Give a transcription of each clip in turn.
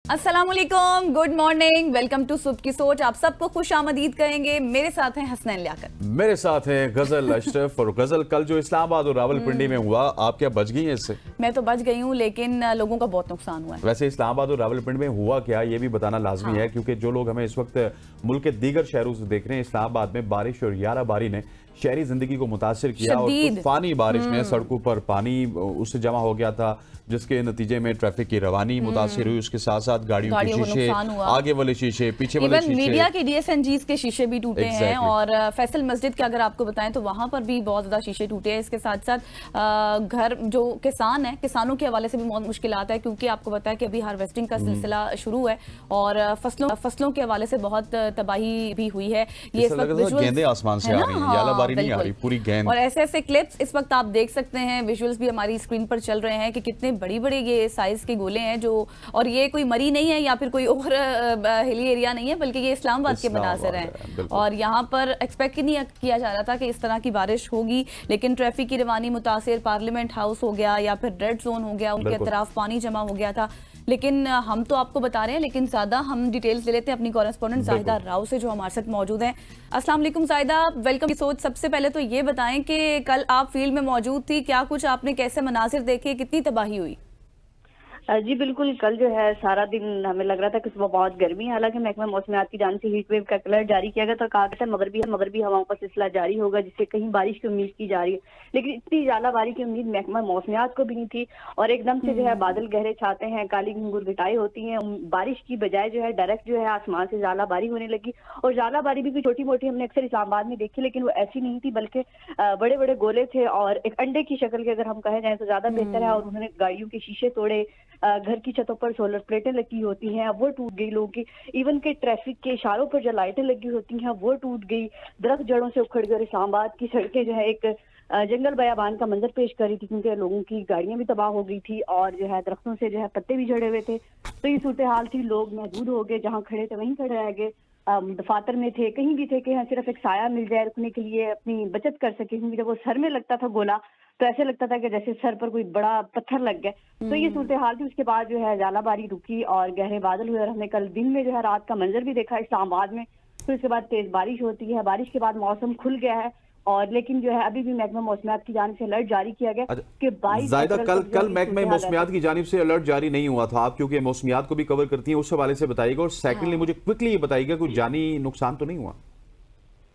अस्सलाम वालेकुम, good morning, welcome to सुबह की सोच। आप सबको खुश आमदीद कहेंगे। मेरे साथ हैं हसनैन लियाकत, मेरे साथ है गजल अशरफ। और गजल, कल जो इस्लामाबाद और रावलपिंडी में हुआ, आप क्या बच गई हैं इससे? मैं तो बच गई हूँ, लेकिन लोगों का बहुत नुकसान हुआ है। वैसे इस्लामाबाद और रावलपिंडी में हुआ क्या, ये भी बताना लाजमी है, क्योंकि जो लोग हमें इस वक्त मुल्क के दीगर शहरों से देख रहे हैं, इस्लामाबाद में बारिश और याराबारी ने शहरी जिंदगी को मुतासिर किया और तूफानी बारिश ने सड़कों पर पानी उससे जमा हो गया था, जिसके नतीजे में ट्रैफिक की रवानी मुतासिर हुई। उसके साथ साथ गाड़ियों के शीशे, आगे वाले शीशे, पीछे वाले शीशे, मीडिया के DSNGs के शीशे भी टूटे हैं। और फैसल मस्जिद के अगर आपको बताएं तो वहां पर भी बहुत ज्यादा शीशे टूटे हैं। इसके साथ साथ घर जो किसान है, किसानों के हवाले से भी बहुत मुश्किल आता है, क्योंकि आपको पता है कि अभी हार्वेस्टिंग का सिलसिला शुरू है और फसलों के हवाले से बहुत तबाही भी हुई है। ये गेंदें आसमान से आ रही हैं, यालाबारी नहीं आ रही, पूरी गेंद। और ऐसे ऐसे क्लिप्स इस वक्त आप देख सकते हैं, विजुअल्स भी हमारी स्क्रीन पर चल रहे हैं कि कितने बड़ी बड़ी ये साइज के गोले हैं जो, और ये कोई मरी नहीं है या फिर कोई और हिली एरिया नहीं है, बल्कि ये इस्लामाबाद के मनासिर हैं। और यहाँ पर एक्सपेक्ट नहीं किया जा रहा था कि इस तरह की बारिश होगी, लेकिन ट्रैफिक की रवानी मुतासिर, पार्लियामेंट हाउस हो गया या फिर रेड जोन हो गया, उनके अतराफ पानी जमा हो गया था। लेकिन हम तो आपको बता रहे हैं, लेकिन ज्यादा हम डिटेल्स ले लेते हैं अपनी कॉरेस्पॉन्डेंट जाहिदा राव से, जो हमारे साथ मौजूद हैं। अस्सलाम वालेकुम जाहिदा, वेलकम की सोच। सबसे पहले तो ये बताएं कि कल आप फील्ड में मौजूद थी, क्या कुछ आपने, कैसे मनासिर देखे, कितनी तबाही हुई? जी बिल्कुल, कल जो है सारा दिन हमें लग रहा था कि सुबह बहुत गर्मी है। हालांकि महकमा मौसमियात की जानिब से हीट वेव का अलर्ट जारी किया गया तो कहा गया था मगरबी हवाओं का सिलसिला जारी होगा, जिससे कहीं बारिश की उम्मीद की जा रही है। लेकिन इतनी जालाबारी की उम्मीद महकमा मौसमियात को भी नहीं थी और एकदम से जो है बादल गहरे छाते हैं, काली घुंघुर घटाई होती हैं, बारिश की बजाय जो है डायरेक्ट जो है आसमान से जालाबारी होने लगी। और जालाबारी भी छोटी मोटी हमने अक्सर इस्लामाबाद में देखी, लेकिन वो ऐसी नहीं थी, बल्कि बड़े बड़े गोले थे और एक अंडे की शक्ल के अगर हम कहे जाए तो ज्यादा बेहतर है। और उन्होंने गाड़ियों के शीशे तोड़े, घर की छतों पर सोलर प्लेटें लगी होती हैं वो टूट गई, लोगों की इवन के ट्रैफिक के इशारों पर जो लाइटें लगी होती हैं वो टूट गई, दरख्त जड़ों से उखड़ गए और इस्लामाबाद की सड़कें जो है एक जंगल बयाबान का मंजर पेश कर रही थी, क्योंकि लोगों की गाड़ियां भी तबाह हो गई थी और जो है दरख्तों से जो है पत्ते भी झड़े हुए थे। तो ये सूरत हाल थी, लोग महदूद हो गए, जहाँ खड़े थे वहीं खड़े रह गए, दफातर में थे, कहीं भी थे कि यहाँ सिर्फ एक साया मिल जाए रुकने के लिए, अपनी बचत कर सके। क्योंकि जब वो सर में लगता था गोला तो ऐसे लगता था कि जैसे सर पर कोई बड़ा पत्थर लग गया। तो ये सूरत हाल थी। उसके बाद जो है जालाबारी रुकी और गहरे बादल हुए और हमने कल दिन में जो है रात का मंजर भी देखा इस्लामाबाद में। तो इसके बाद तेज बारिश होती है, बारिश के बाद मौसम खुल गया है और लेकिन जो है अभी भी महकमा मौसमियात की जानिब से अलर्ट जारी किया गया कि 22 जायदा कल महकमा मौसमियात की जानिब से अलर्ट जारी नहीं हुआ था। आप क्योंकि मौसमियात को भी कवर करती हैं, उस हवाले से बताइएगा। और सेकंडली मुझे क्विकली ये बताइएगा कोई जानी नुकसान तो नहीं हुआ?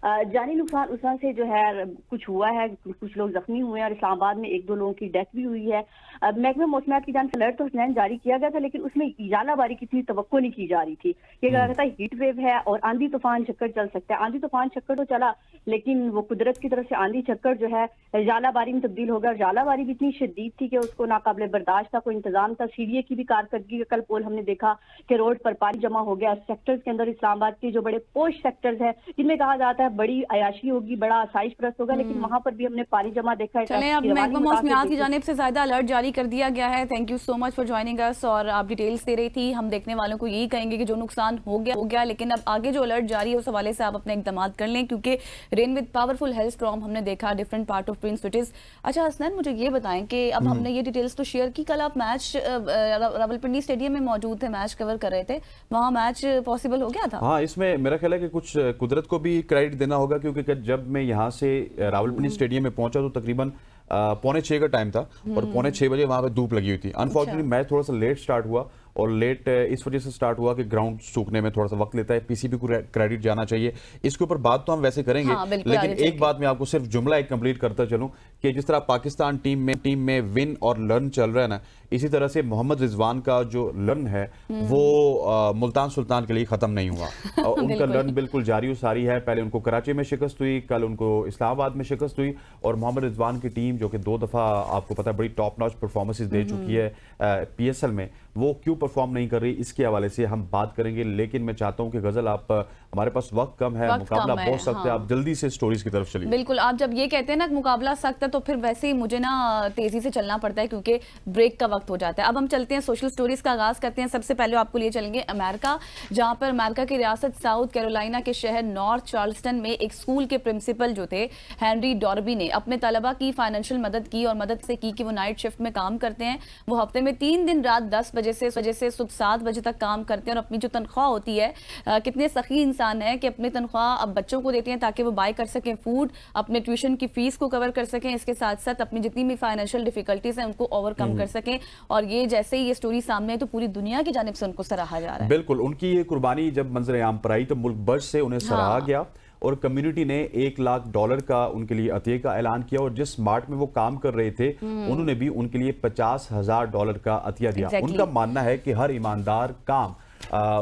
जानी नुकसान उसमें से जो है कुछ हुआ है, कुछ लोग जख्मी हुए हैं और इस्लामाबाद में 1-2 लोगों की डेथ भी हुई है। महकमा मौसमियात की जानिब से अलर्ट तो हसनैन जारी किया गया था, लेकिन उसमें जालाबारी की इतनी तवक्को नहीं की जा रही थी। ये कहा गया था हीट वेव है और आंधी तूफान चक्कर चल सकता है। आंधी तूफान चक्कर तो चला, लेकिन वो कुदरत की तरफ से आंधी चक्कर जो है जालाबारी में तब्दील हो गया। जालाबारी भी इतनी शदीद थी कि उसको नाकाबिले बर्दाश्त था, कोई इंतजाम था। सीडीए की भी कारकर्दगी का कल पोल हमने देखा कि रोड पर पानी जमा हो गया। सेक्टर्स के अंदर इस्लामाबाद के जो बड़े पोश सेक्टर्स है, जिनमें कहा जाता है बड़ी अयाशी होगी, बड़ा आसाइश प्रस्त होगा, लेकिन वहां पर भी हमने पानी जमा देखा है। चलें, अब महकमा मौसमियात की जानिब से ज़्यादा अलर्ट जारी कर दिया गया है। Thank you so much for joining us. और आप डिटेल्स दे रही थी, हम देखने वालों को यही कहेंगे कि जो नुकसान हो गया, लेकिन अब आगे जो अलर्ट जारी है उस हवाले से आप अपने इक़दाम कर लें, क्योंकि rain with powerful hello storm हमने देखा different part of twin cities. अच्छा हसनैन, मुझे ये बताएं कि अब हमने ये डिटेल्स तो शेयर की, कल आप मैच रावलपिंडी स्टेडियम में मौजूद थे, मैच कवर कर रहे थे, वहाँ मैच पॉसिबल हो गया था? हाँ, इसमें मेरा ख्याल है कि कुछ कुदरत को भी क्रेडिट देना होगा, क्योंकि जब मैं यहाँ से रावलपिंडी स्टेडियम में पहुंचा तो तकरीबन 5:45 का टाइम था और 5:45 बजे वहां पे धूप लगी हुई थी। अनफॉर्चुनेटली मैच थोड़ा सा लेट स्टार्ट हुआ और लेट इस वजह से स्टार्ट हुआ कि ग्राउंड सूखने में थोड़ा सा वक्त लेता है, पीसीबी को क्रेडिट जाना चाहिए। इसके ऊपर बात तो हम वैसे करेंगे, लेकिन एक बात मैं आपको सिर्फ जुमला एक कंप्लीट करता चलूं कि जिस तरह पाकिस्तान टीम में विन और लर्न चल रहा है ना, इसी तरह से मोहम्मद रिजवान का जो लर्न है वो मुल्तान सुल्तान के लिए खत्म नहीं हुआ। उनका लर्न बिल्कुल जारी सारी है। पहले उनको कराची में शिकस्त हुई, कल उनको इस्लामाबाद में शिकस्त हुई और मोहम्मद रिजवान की टीम जो कि 2 दफा आपको पता है बड़ी टॉप नॉच परफॉर्मेंसेस दे चुकी है PSL में, वो क्यों परफॉर्म नहीं कर रही, इसके हवाले से हम बात करेंगे। लेकिन मैं चाहता हूं कि गजल, आप हमारे पास वक्त कम है, मुकाबला बहुत सख्त है, आप जल्दी से स्टोरीज की तरफ चलिए। बिल्कुल, आप जब ये कहते हैं ना कि मुकाबला सख्त है तो फिर वैसे ही मुझे ना तेजी से चलना पड़ता है, क्योंकि ब्रेक का वक्त हो जाता है। अब हम चलते हैं, सोशल स्टोरीज का आगाज करते हैं। सबसे पहले आपको लिए चलेंगे अमेरिका, जहां पर अमेरिका की रियासत साउथ कैरोलिना के शहर नॉर्थ चार्ल्सटन में एक स्कूल के प्रिंसिपल जो थे हेनरी डॉर्बी ने अपने तलबा की फाइनेंशियल मदद की और मदद से की कि वो नाइट शिफ्ट में काम करते हैं। वो हफ्ते में 3 दिन रात 10 बजे से बजे से सुबह 7 बजे तक काम करते हैं और अपनी जो तनख्वाह होती है, कितने सखी इंसान है कि अपनी तनख्वाह अब बच्चों को देते हैं ताकि वो बाय कर सकें फूड, अपने ट्यूशन की फीस को कवर कर सकें, इसके साथ साथ अपनी जितनी भी फाइनेंशियल डिफिकल्टीज हैं उनको ओवरकम कर सकें। और ये जैसे ही ये स्टोरी सामने है तो पूरी दुनिया की जानिब से उनको सराहा जा रहा है। बिल्कुल, उनकी ये कुर्बानी जब मंजर आम पर आई तो मुल्क भर से उन्हें सराहा गया और कम्युनिटी ने $1 लाख का उनके लिए अतिये का ऐलान किया और जिस मार्ट में वो काम कर रहे थे उन्होंने भी उनके लिए $50,000 का अतिया दिया। उनका मानना है कि हर ईमानदार काम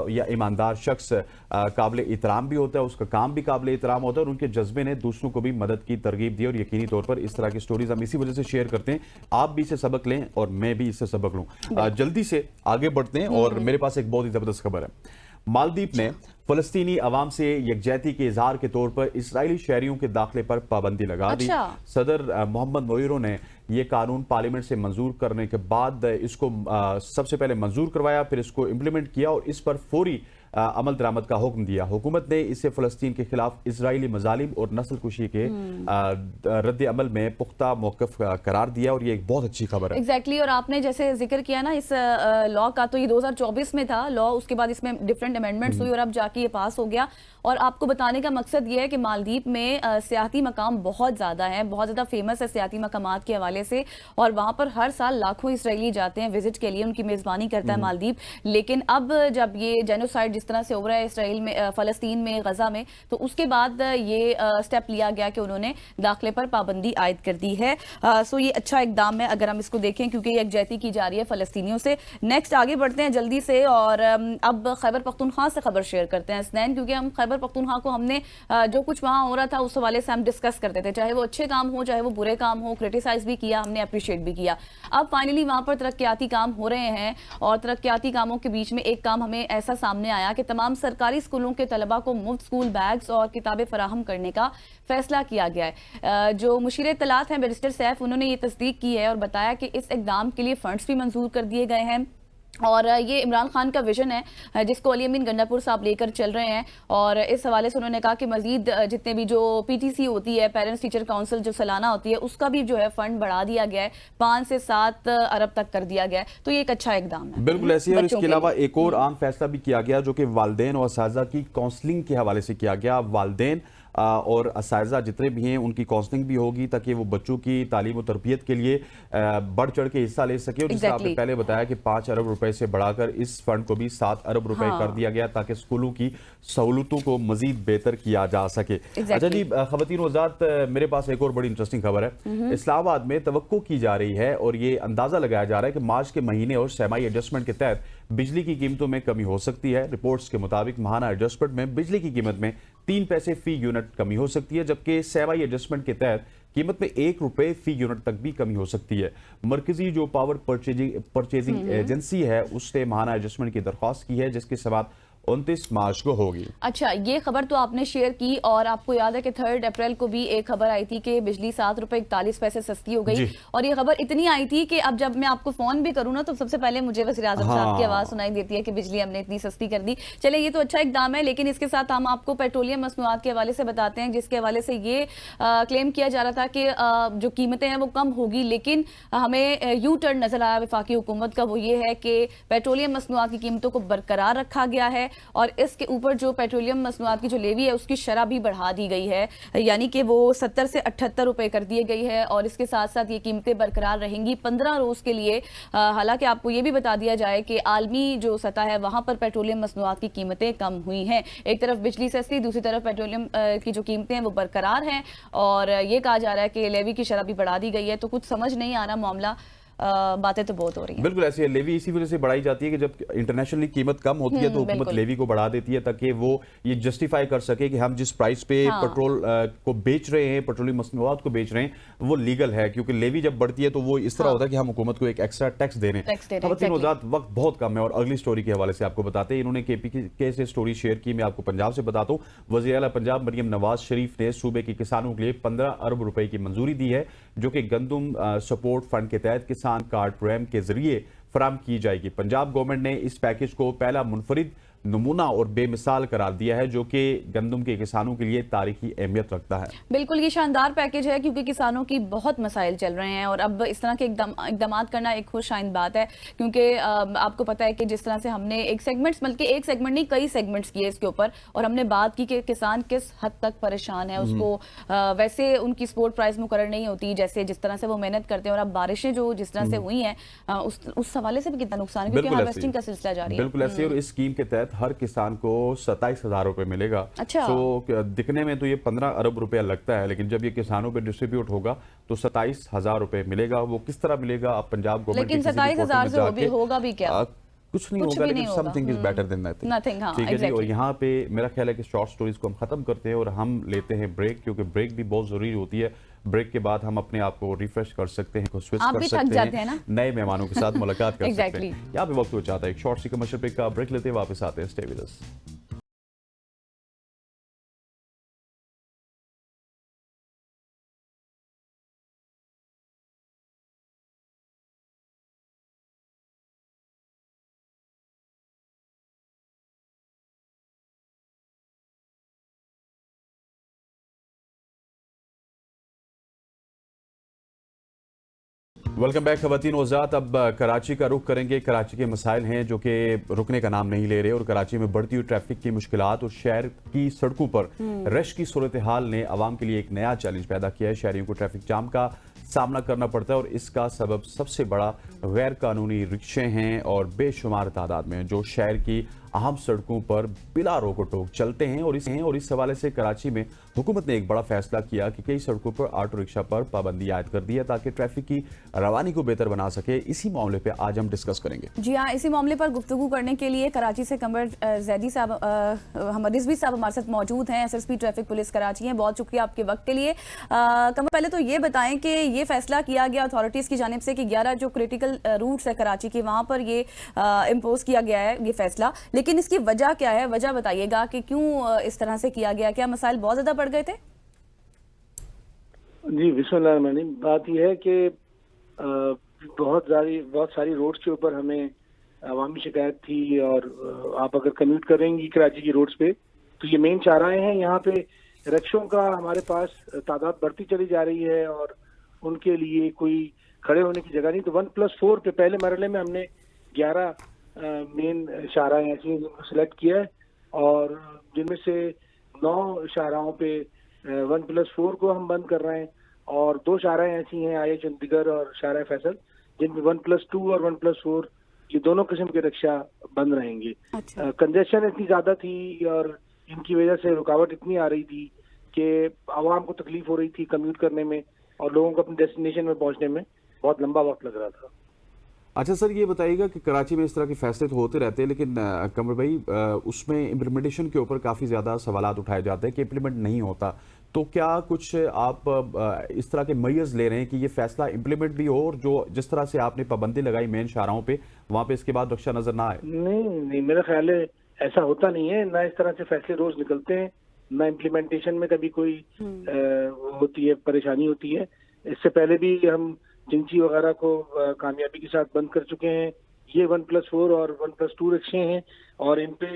या ईमानदार शख्स काबिल इतराम भी होता है, उसका काम भी काबिल इतराम होता है और उनके जज्बे ने दूसरों को भी मदद की तरगीब दी। और यकीनी तौर पर इस तरह की स्टोरीज हम इसी वजह से शेयर करते हैं, आप भी इससे सबक लें और मैं भी इससे सबक लूं। जल्दी से आगे बढ़ते हैं और मेरे पास एक बहुत ही जबरदस्त खबर है। मालदीव ने फलस्तीनी अवाम से यकजहती के इजहार के तौर पर इसराइली शहरियों के दाखिले पर पाबंदी लगा दी। सदर मोहम्मद मोइरो ने यह कानून पार्लियामेंट से मंजूर करने के बाद इसको सबसे पहले मंजूर करवाया, फिर इसको इम्प्लीमेंट किया और इस पर फौरी अमल दरामद का हुक्म दिया। हुकूमत ने इसे फलस्तीन के खिलाफ इजरायली मजालिम और नस्ल कुशी के रद्द अमल में पुख्ता मौक़िफ़ करार दिया और ये एक बहुत अच्छी खबर है। एग्जैक्टली और आपने जैसे जिक्र किया ना इस लॉ का, तो ये 2024 में था लॉ, उसके बाद इसमें डिफरेंट अमेंडमेंट्स हुई और अब जाके ये पास हो गया। और आपको बताने का मकसद ये है कि मालदीव में सियाती मकाम बहुत ज़्यादा हैं, बहुत ज़्यादा फेमस है सियाती मकामात के हवाले से और वहाँ पर हर साल लाखों इसराइली जाते हैं विजिट के लिए, उनकी मेज़बानी करता है मालदीव। लेकिन अब जब ये जेनोसाइड जिस तरह से हो रहा है इसराइल में, फ़लस्तीन में, गजा में, तो उसके बाद ये स्टेप लिया गया कि उन्होंने दाखिले पर पाबंदी आयद कर दी है। सो ये अच्छा इकदाम है अगर हम इसको देखें क्योंकि ये यकजहती की जा रही है फ़लस्तीनियों से। नेक्स्ट आगे बढ़ते हैं जल्दी से और अब खैबर पख्तूनख्वा से खबर शेयर करते हैं स्नैन, क्योंकि हम खैबर पख्तूनख्वा को हमने जो कुछ वहाँ हो रहा था उस हवाले से हम डिस्कस करते थे, चाहे वो अच्छे काम हो चाहे वो बुरे काम हो, क्रिटिसाइज भी किया हमने, अप्रिशिएट भी किया। अब फाइनली वहाँ पर तरक्याती काम हो रहे हैं और तरक्याती कामों के बीच में एक काम हमें ऐसा सामने आया कि तमाम सरकारी स्कूलों के तलबा को मुफ्त स्कूल बैग्स और किताबें फराहम करने का फैसला किया गया है। जो मुशीर इत्तलात हैं बैरिस्टर सैफ, उन्होंने ये तस्दीक की है और बताया कि इस इक़दाम के लिए फंड्स भी मंजूर कर दिए गए हैं और ये इमरान खान का विजन है जिसको अली अमीन गंडापुर साहब लेकर चल रहे हैं। और इस हवाले से उन्होंने कहा कि मजीद जितने भी जो पीटीसी होती है, पेरेंट्स टीचर काउंसिल जो सालाना होती है, उसका भी जो है फंड बढ़ा दिया गया है, 5 से 7 अरब तक कर दिया गया है। तो ये एक अच्छा इकदाम है। बिल्कुल ऐसी है। और इसके अलावा एक और आम फैसला भी किया गया जो कि वालिदैन और असातिज़ा की काउंसलिंग के हवाले से किया गया। वालिदैन और असातिज़ा जितने भी हैं उनकी काउंसलिंग भी होगी ताकि वो बच्चों की तालीम और तरबियत के लिए बढ़ चढ़ के हिस्सा ले सके। और जैसे आपने पहले बताया कि 5 अरब रुपए से बढ़ाकर इस फंड को भी 7 अरब रुपए कर दिया गया ताकि स्कूलों की सहूलतों को मजीद बेहतर किया जा सके। अच्छा जी ख़वातीन हज़रात, मेरे पास एक और बड़ी इंटरेस्टिंग खबर है। इस्लामाबाद में तवक्को की जा रही है और ये अंदाजा लगाया जा रहा है कि मार्च के महीने और सेमाई एडजस्टमेंट के तहत बिजली की कीमतों में कमी हो सकती है। रिपोर्ट्स के मुताबिक माहाना एडजस्टमेंट में बिजली की कीमत में 3 पैसे फी यूनिट कमी हो सकती है, जबकि सेवाई एडजस्टमेंट के तहत कीमत में 1 रुपए फी यूनिट तक भी कमी हो सकती है। मरकजी जो पावर परचेजिंग एजेंसी है उसने माहाना एडजस्टमेंट की दरख्वास्त की है जिसकी समाअत 29 मार्च को होगी। अच्छा, ये खबर तो आपने शेयर की और आपको याद है कि 3 अप्रैल को भी एक खबर आई थी कि बिजली 7 रुपए 41 पैसे सस्ती हो गई और ये खबर इतनी आई थी कि अब जब मैं आपको फोन भी करूँ ना तो सबसे पहले मुझे वज़ीर आज़म साहब की आवाज सुनाई देती है कि बिजली हमने इतनी सस्ती कर दी। चले ये तो अच्छा इकदाम है, लेकिन इसके साथ हम आपको पेट्रोलियम मसनूआत के हवाले से बताते हैं जिसके हवाले से ये क्लेम किया जा रहा था कि जो कीमतें हैं वो कम होगी, लेकिन हमें यू टर्न नजर आया वफाकी हुकूमत का, वो ये है कि पेट्रोलियम मसनूआत की कीमतों को बरकरार रखा गया है और इसके ऊपर जो पेट्रोलियम मसनूआत की जो लेवी है उसकी शरह भी बढ़ा दी गई है, यानी कि वो 70 से 78 रुपए कर दिए गई है और इसके साथ साथ ये कीमतें बरकरार रहेंगी 15 रोज के लिए। हालांकि आपको ये भी बता दिया जाए कि आलमी जो सतह है वहां पर पेट्रोलियम मसनूआत की कीमतें कम हुई हैं। एक तरफ बिजली सस्ती, दूसरी तरफ पेट्रोलियम की जो कीमतें हैं वो बरकरार हैं और ये कहा जा रहा है कि लेवी की शरह भी बढ़ा दी गई है। तो कुछ समझ नहीं आ रहा मामला, बातें तो बहुत हो रही हैं। बिल्कुल ऐसी है। लेवी इसी वजह से बढ़ाई जाती है कि जब इंटरनेशनली कीमत कम होती है तो हुकूमत लेवी को बढ़ा देती है ताकि वो ये जस्टिफाई कर सके कि हम जिस प्राइस पे पेट्रोल को बेच रहे हैं, पेट्रोलियम मसनूआत को बेच रहे हैं, वो लीगल है। क्योंकि लेवी जब बढ़ती है तो वो इस तरह होता है कि हम हुकूमत को एक एक्स्ट्रा टैक्स दे रहे हैं। ख़वातीन हज़रात, वक्त बहुत कम है और अगली स्टोरी के हवाले से आपको बताते हैं। इन्होंने KPK से स्टोरी शेयर की, मैं आपको पंजाब से बताता हूँ। वज़ीर आला पंजाब मरियम नवाज शरीफ ने सूबे के किसानों के लिए 15 अरब रुपए की मंजूरी दी है जो कि गंदम सपोर्ट फंड के तहत किसान कार्ड प्रोग्राम के जरिए फराम की जाएगी। पंजाब गवर्नमेंट ने इस पैकेज को पहला मुनफरिद नमूना और बेमिसाल करार दिया है, जो कि गंदम के किसानों के लिए तारीखी अहमियत रखता है। बिल्कुल, ये शानदार पैकेज है क्योंकि किसानों की बहुत मसाइल चल रहे हैं और अब इस तरह के इकदाम करना एक खुश आइंद बात है, क्योंकि आपको पता है कि जिस तरह से हमने एक सेगमेंट नहीं कई सेगमेंट्स किए इसके ऊपर, और हमने बात की कि किसान किस हद तक परेशान है, उसको वैसे उनकी सपोर्ट प्राइस मुकर्रर नहीं होती जैसे जिस तरह से वो मेहनत करते हैं, और अब बारिशें जो जिस तरह से हुई हैं उस हवाले से भी कितना नुकसान है, क्योंकि हार्वेस्टिंग का सिलसिला जारी है। बिल्कुल ऐसे, और इस स्कीम के तहत हर किसान को 27,000 रुपए मिलेगा। अच्छा। तो दिखने में तो ये 15 अरब रुपया लगता है, लेकिन जब ये किसानों पे डिस्ट्रीब्यूट होगा तो 27,000 रुपए मिलेगा। वो किस तरह मिलेगा, आप पंजाब गवर्नमेंट लेकिन 27,000 से होगा भी क्या? कुछ नहीं होगा, लेकिन something is better than nothing. हाँ, ठीक है जी। और exactly. यहाँ पे मेरा ख्याल है कि शॉर्ट स्टोरीज को हम खत्म करते हैं और हम लेते हैं ब्रेक, क्योंकि ब्रेक भी बहुत जरूरी होती है। ब्रेक के बाद हम अपने आप को रिफ्रेश कर सकते हैं, स्विच कर सकते हैं, नए मेहमानों के साथ मुलाकात कर सकते हैं। यहाँ पे वक्त हो जाता है एक शॉर्ट सी कमर्शियल ब्रेक का। ब्रेक लेते हैं, वापस आते हैं। Stay with us. Welcome back खवातीन वज़ात। अब कराची का रुख करेंगे। कराची के मसाइल हैं जो कि रुकने का नाम नहीं ले रहे, और कराची में बढ़ती हुई ट्रैफिक की मुश्किलात और शहर की सड़कों पर रश की सूरत हाल ने आवाम के लिए एक नया चैलेंज पैदा किया है। शहरियों को ट्रैफिक जाम का सामना करना पड़ता है, और इसका सबब सबसे बड़ा गैर कानूनी रिक्शे हैं और बेशुमार तादाद में जो शहर की अहम सड़कों पर बिला रोको टोक चलते हैं। और इस हवाले से कराची में हुकूमत ने एक बड़ा फैसला किया कि कई सड़कों पर ऑटो रिक्शा पर पाबंदी आयद कर दी है, ताकि ट्रैफिक की रवानी को बेहतर बना सके। इसी मामले पे आज हम डिस्कस करेंगे। जी हाँ, इसी मामले पर गुफ्तगू करने के लिए कराची से कमर जैदी साहब, रिजवी साहब हमारे साथ मौजूद हैं। SSP ट्रैफिक पुलिस कराची हैं। बहुत शुक्रिया आपके वक्त के लिए। कमर, पहले तो ये बताएं कि ये फैसला किया गया अथॉरिटीज की जानिब से कि 11 जो क्रिटिकल रूट्स है कराची के, वहां पर ये इम्पोज किया गया है ये फैसला, लेकिन इसकी वजह क्या है? वजह बताइएगा कि क्यों इस तरह से किया गया। क्या मसाइल बहुत ज्यादा बढ़ गए थे? जी बिस्मिल्लाह। बात यह है कि बहुत सारी रोड्स के ऊपर हमें अवामी शिकायत थी, और आप अगर कम्यूट करेंगी कराची की रोड्स पे तो ये मेन चौराहे हैं, यहाँ पे रिक्शों का हमारे पास तादाद बढ़ती चली जा रही है और उनके लिए कोई खड़े होने की जगह नहीं। तो 1+4 पे पहले मरहले में हमने 11 मेन शाहराहें ऐसी सिलेक्ट किया है, और जिनमें से 9 शाहराहों पे 1+4 को हम बंद कर रहे हैं, और 2 शाहराहें ऐसी हैं IH चंडीगढ़ और शाहराह फैसल, जिनमें 1+2 और 1+4 ये दोनों किस्म के रिक्शा बंद रहेंगे। अच्छा। कंजेशन इतनी ज्यादा थी और इनकी वजह से रुकावट इतनी आ रही थी कि आवाम को तकलीफ हो रही थी कम्यूट करने में, और लोगों को अपने डेस्टिनेशन में पहुंचने में बहुत लंबा वक्त लग रहा था। अच्छा सर, ये बताइएगा कि कराची में इस तरह के फैसले तो होते रहते हैं, लेकिन कमर भाई उसमें इम्प्लीमेंटेशन के ऊपर काफ़ी ज़्यादा सवालात उठाए जाते हैं कि इम्प्लीमेंट नहीं होता। तो क्या कुछ आप इस तरह के मेजर्स ले रहे हैं कि ये फैसला इम्प्लीमेंट भी हो, और जो जिस तरह से आपने पाबंदी लगाई मेन शाहराहों पे, वहाँ पे इसके बाद रक्षा नजर ना आए? नहीं, मेरा ख्याल है ऐसा होता नहीं है। ना इस तरह से फैसले रोज निकलते हैं, ना इम्प्लीमेंटेशन में कभी कोई होती है, परेशानी होती है। इससे पहले भी हम जिंची वगैरह को कामयाबी के साथ बंद कर चुके हैं। ये 1+4 और 1+2 रिक्शे हैं, और इन पे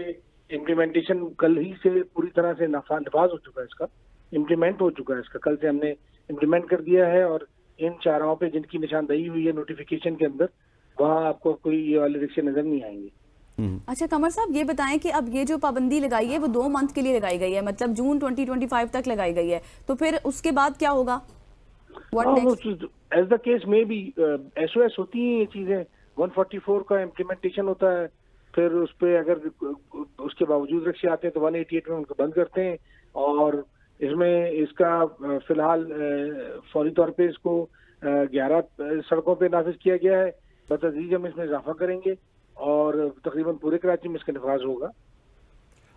इम्प्लीमेंटेशन कल ही से पूरी तरह से नफाज हो चुका है, इसका इम्प्लीमेंट हो चुका है। इसका कल से हमने इम्प्लीमेंट कर दिया है, और इन चाराओं पे जिनकी निशानदही हुई है नोटिफिकेशन के अंदर, वहाँ आपको कोई ये वाले रिक्शे नजर नहीं आएंगे। अच्छा कमर साहब, ये बताएं कि अब ये जो पाबंदी लगाई है वो 2 मंथ के लिए लगाई गई है, मतलब जून 2025 तक लगाई गई है, तो फिर उसके बाद क्या होगा? एज द केस में भी SOS होती है ये चीजें। 144 का इम्प्लीमेंटेशन होता है, फिर उस पर अगर उसके बावजूद रिक्शे आते हैं तो 188 में उनको बंद करते हैं, और इसमें इसका फिलहाल फौरी तौर पे इसको 11 सड़कों पे नाफिज किया गया है। बतदरीज हम इसमें इजाफा करेंगे और तकरीबन पूरे कराची में इसका नफाज होगा।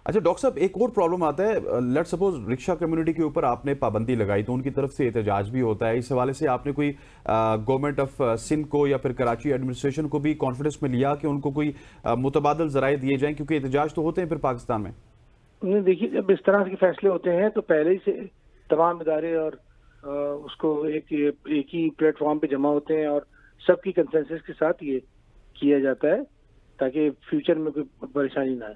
अच्छा डॉक्टर साहब, एक और प्रॉब्लम आता है। लेट्स सपोज रिक्शा कम्युनिटी के ऊपर आपने पाबंदी लगाई तो उनकी तरफ से एहतजाज भी होता है। इस हवाले से आपने कोई गवर्नमेंट ऑफ सिंध को या फिर कराची एडमिनिस्ट्रेशन को भी कॉन्फिडेंस में लिया कि उनको कोई मुतबादल जराए दिए जाएं, क्योंकि एहतजाज तो होते हैं फिर पाकिस्तान में? नहीं, देखिए, जब इस तरह के फैसले होते हैं तो पहले ही से तमाम इदारे और उसको एक ही प्लेटफॉर्म पे जमा होते हैं और सबकी कंसेंसस के साथ ये किया जाता है ताकि फ्यूचर में कोई परेशानी ना आए।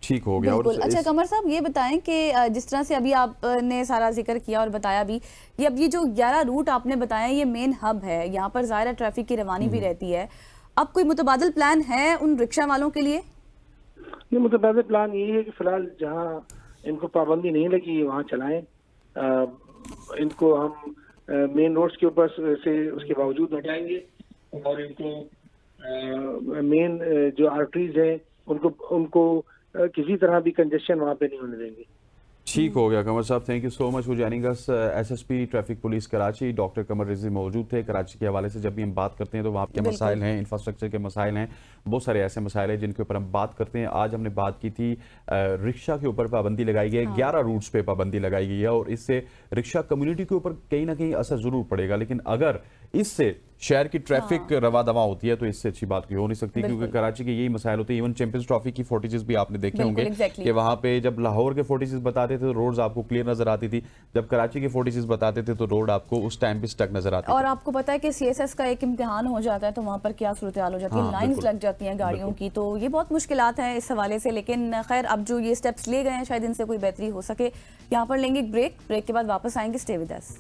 ठीक हो गया। बिल्कुल। अच्छा कमर साहब, ये बताएं कि जिस तरह से अभी आपने सारा जिक्र किया और बताया भी, ये अब ये जो 11 रूट आपने बताया ये मेन हब है, यहाँ पर ज़ाहिर है ट्रैफिक की रवानी भी रहती है। अब कोई मुतबादिल प्लान है उन रिक्शा वालों के लिए? ये मुतबादिल प्लान ये है कि फिलहाल जहाँ इनको पाबंदी नहीं लगी वहाँ चलाएं। इनको हम मेन रोड्स के ऊपर से उसके बावजूद हटाएंगे और इनको मेन जो आर्टरीज हैं उनको किसी तरह भी कंजेशन वहाँ पे नहीं होने देंगे। ठीक हो गया कमर साहब, thank you so much for joining us. SSP traffic police Karachi doctor Qamar Rizvi मौजूद थे। कराची के हवाले से जब भी हम बात करते हैं तो वहाँ के मसाइल हैं, इंफ्रास्ट्रक्चर के मसाइल हैं, बहुत सारे ऐसे मसाइल हैं जिनके ऊपर हम बात करते हैं। आज हमने बात की थी रिक्शा के ऊपर पाबंदी लगाई गई है, 11 रूट्स पे पाबंदी लगाई गई है और इससे रिक्शा कम्युनिटी के ऊपर कहीं ना कहीं असर जरूर पड़ेगा, लेकिन अगर इससे शहर की ट्रैफिक रवा दवा होती है तो इससे अच्छी बात कोई हो नहीं सकती, क्योंकि कराची के यही मसाइल होते हैं। इवन चैंपियंस ट्रॉफी की फुटेजेस भी आपने देखे होंगे कि वहां पे जब लाहौर के फुटेजेस बताते थे तो रोड्स आपको क्लियर नजर आती थी, जब कराची के फुटेजेस बताते थे तो रोड आपको उस टाइम पे स्टक नजर आती थी। और आपको पता है कि सीएसएस का एक इम्तिहान हो जाता है तो वहां पर क्या सूरत हाल हो जाती है, लाइंस लग जाती हैं गाड़ियों की, तो ये बहुत मुश्किलात हैं इस हवाले से। लेकिन खैर अब जो ये स्टेप्स ले गए हैं शायद इनसे कोई बेहतरी हो सके। यहाँ पर लेंगे एक ब्रेक के बाद वापस आएंगे। Stay with us.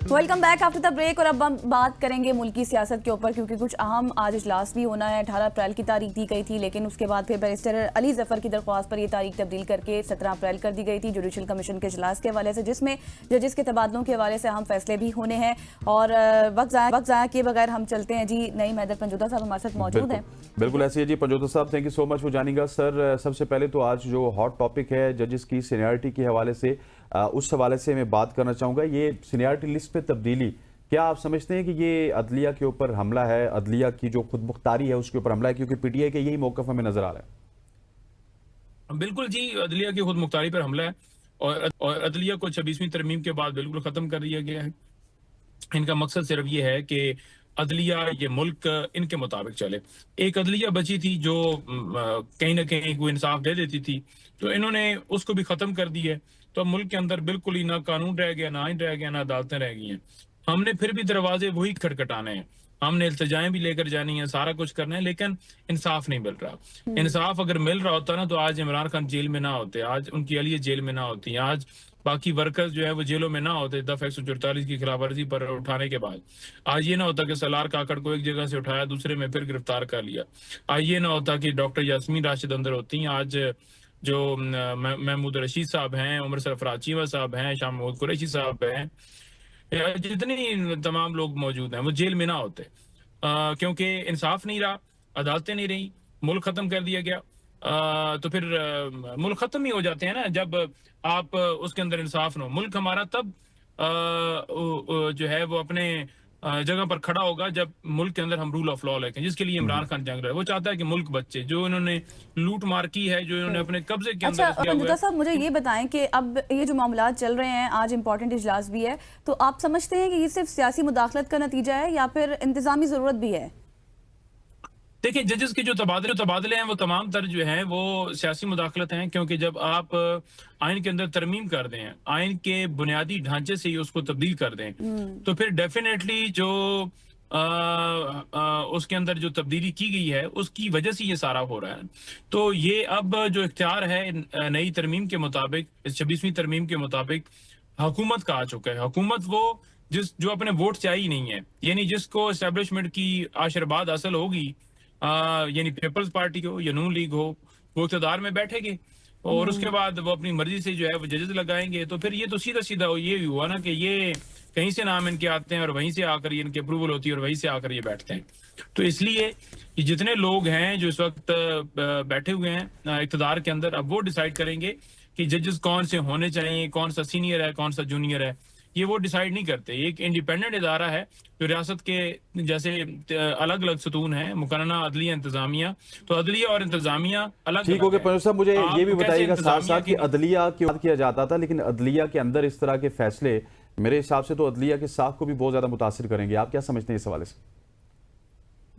Welcome back after the break. और अब हम बात करेंगे मुल्की सियासत के ऊपर, क्योंकि कुछ अहम आज इजलास भी होना है। 18 अप्रैल की तारीख दी गई थी, लेकिन उसके बाद फिर बैरिस्टर अली जफर की दरख्वास्त पर यह तारीख तब्दील करके 17 अप्रैल कर दी गई थी जुडिशल कमीशन के इजलास के हवाले से, जिसमें जजेस के तबादलों के हवाले से अहम फैसले भी होने हैं। और वक्त ज़ाया किए बगैर हम चलते हैं जी। नईम हैदर पंजोता साहब हमारे साथ मौजूद हैं। बिल्कुल ऐसे ही जी। पंजोता साहब, thank you so much for joining us. Sir, सबसे पहले तो आज जो हॉट टॉपिक है जजेस की सीनियरिटी के हवाले से, उस हवाले से मैं बात करना चाहूँगा। ये सीनियरिटी लिस्ट पे तब्दीली, क्या आप समझते हैं कि ये अदलिया के ऊपर हमला है, अदलिया की जो खुद मुख्तारी है उसके ऊपर हमला है, क्योंकि पीटीआई के यही मौक़िफ़ हमें नजर आ रहा है? बिल्कुल जी, अदलिया की खुद मुख्तारी पर हमला है और अदलिया को 26वीं तरमीम के बाद बिल्कुल खत्म कर दिया गया है। इनका मकसद सिर्फ ये है कि अदलिया, ये मुल्क इनके मुताबिक चले। एक अदलिया बची थी जो कहीं ना कहीं कोई इंसाफ दे देती थी, तो इन्होंने उसको भी खत्म कर दिया है। तो अब मुल्क के अंदर बिल्कुल ही ना कानून रह गया, ना आइन रह गया, ना अदालतें रह गई हैं। हमने फिर भी दरवाजे वही खटखटाने हैं, हमने इल्तिजाएं भी लेकर जानी है, सारा कुछ करना है, लेकिन इंसाफ नहीं मिल रहा। इंसाफ अगर मिल रहा होता ना तो आज इमरान खान जेल में ना होते, आज उनकी अहलिया जेल में ना होती, आज बाकी वर्कर्स जो है वो जेलों में ना होते दफा 144 की खिलाफवर्जी पर उठाने के बाद। आज ये ना होता कि सलार काकड़ को एक जगह से उठाया, दूसरे में फिर गिरफ्तार कर लिया। आज ये ना होता कि डॉक्टर यास्मीन राशिद अंदर होती। आज जो महमूद रशीद साहब हैं, उमर सरफराज चीमा साहब हैं, शाह महमूद कुरैशी साहब हैं, जितनी तमाम लोग मौजूद हैं वो जेल में ना होते, क्योंकि इंसाफ नहीं रहा, अदालतें नहीं रही, मुल्क खत्म कर दिया गया। तो फिर मुल्क खत्म ही हो जाते हैं ना जब आप उसके अंदर इंसाफ ना हो। मुल्क हमारा तब जो है वो अपने जगह पर खड़ा होगा जब मुल्क के अंदर हम रूल ऑफ लॉ लेके, जिसके लिए इमरान खान जंग रहा है। वो चाहता है कि मुल्क बच्चे, जो इन्होंने लूट मार की है, जो इन्होंने अपने कब्जे के अंदर अच्छा पंजोता साहब, मुझे ये बताएं कि अब ये जो मामला चल रहे हैं, आज इंपॉर्टेंट इजलास भी है, तो आप समझते हैं कि ये सिर्फ सियासी मुदाखलत का नतीजा है या फिर इंतजामी जरूरत भी है? देखिए, जजेस के जो तबादले हैं वो तमाम तर जो हैं वो सियासी मुदाखलत हैं, क्योंकि जब आप आइन के अंदर तरमीम कर दें, आइन के बुनियादी ढांचे से ही उसको तब्दील कर दें, तो फिर डेफिनेटली जो उसके अंदर जो तब्दीली की गई है उसकी वजह से ये सारा हो रहा है। तो ये अब जो इख्तियार है नई तरमीम के मुताबिक, 26वीं तरमीम के मुताबिक हुकूमत का आ चुका है। हुकूमत वो जो अपने वोट से आई नहीं है, यानी जिसको एस्टेब्लिशमेंट की आशीर्वाद हासिल होगी, यानी पीपल्स पार्टी हो या नून लीग हो, वो इक़्तिदार में बैठेंगे और उसके बाद वो अपनी मर्जी से जो है वो जजेस लगाएंगे। तो फिर ये तो सीधा सीधा ये हुआ ना कि ये कहीं से नाम इनके आते हैं और वहीं से आकर ये इनकी अप्रूवल होती है और वहीं से आकर ये बैठते हैं। तो इसलिए ये जितने लोग हैं जो इस वक्त बैठे हुए हैं इक़्तिदार के अंदर, अब वो डिसाइड करेंगे कि जजेस कौन से होने चाहिए, कौन सा सीनियर है, कौन सा जूनियर है। ये वो डिसाइड नहीं करते। एक इंडिपेंडेंट इदारा है जो रियासत के जैसे अलग अलग सतून है, मुकर्रना, अदलिया, इंतजामिया, तो अदलिया और इंतजामिया अलग। ठीक हो गया पंजोता साहब, मुझे ये भी बताइएगा साथ साथ कि अदलिया की बात किया जाता था, लेकिन अदलिया के अंदर इस तरह के फैसले मेरे हिसाब से तो अदलिया के साख को भी बहुत ज्यादा मुतासिर करेंगे। आप क्या समझते हैं इस हवाले से?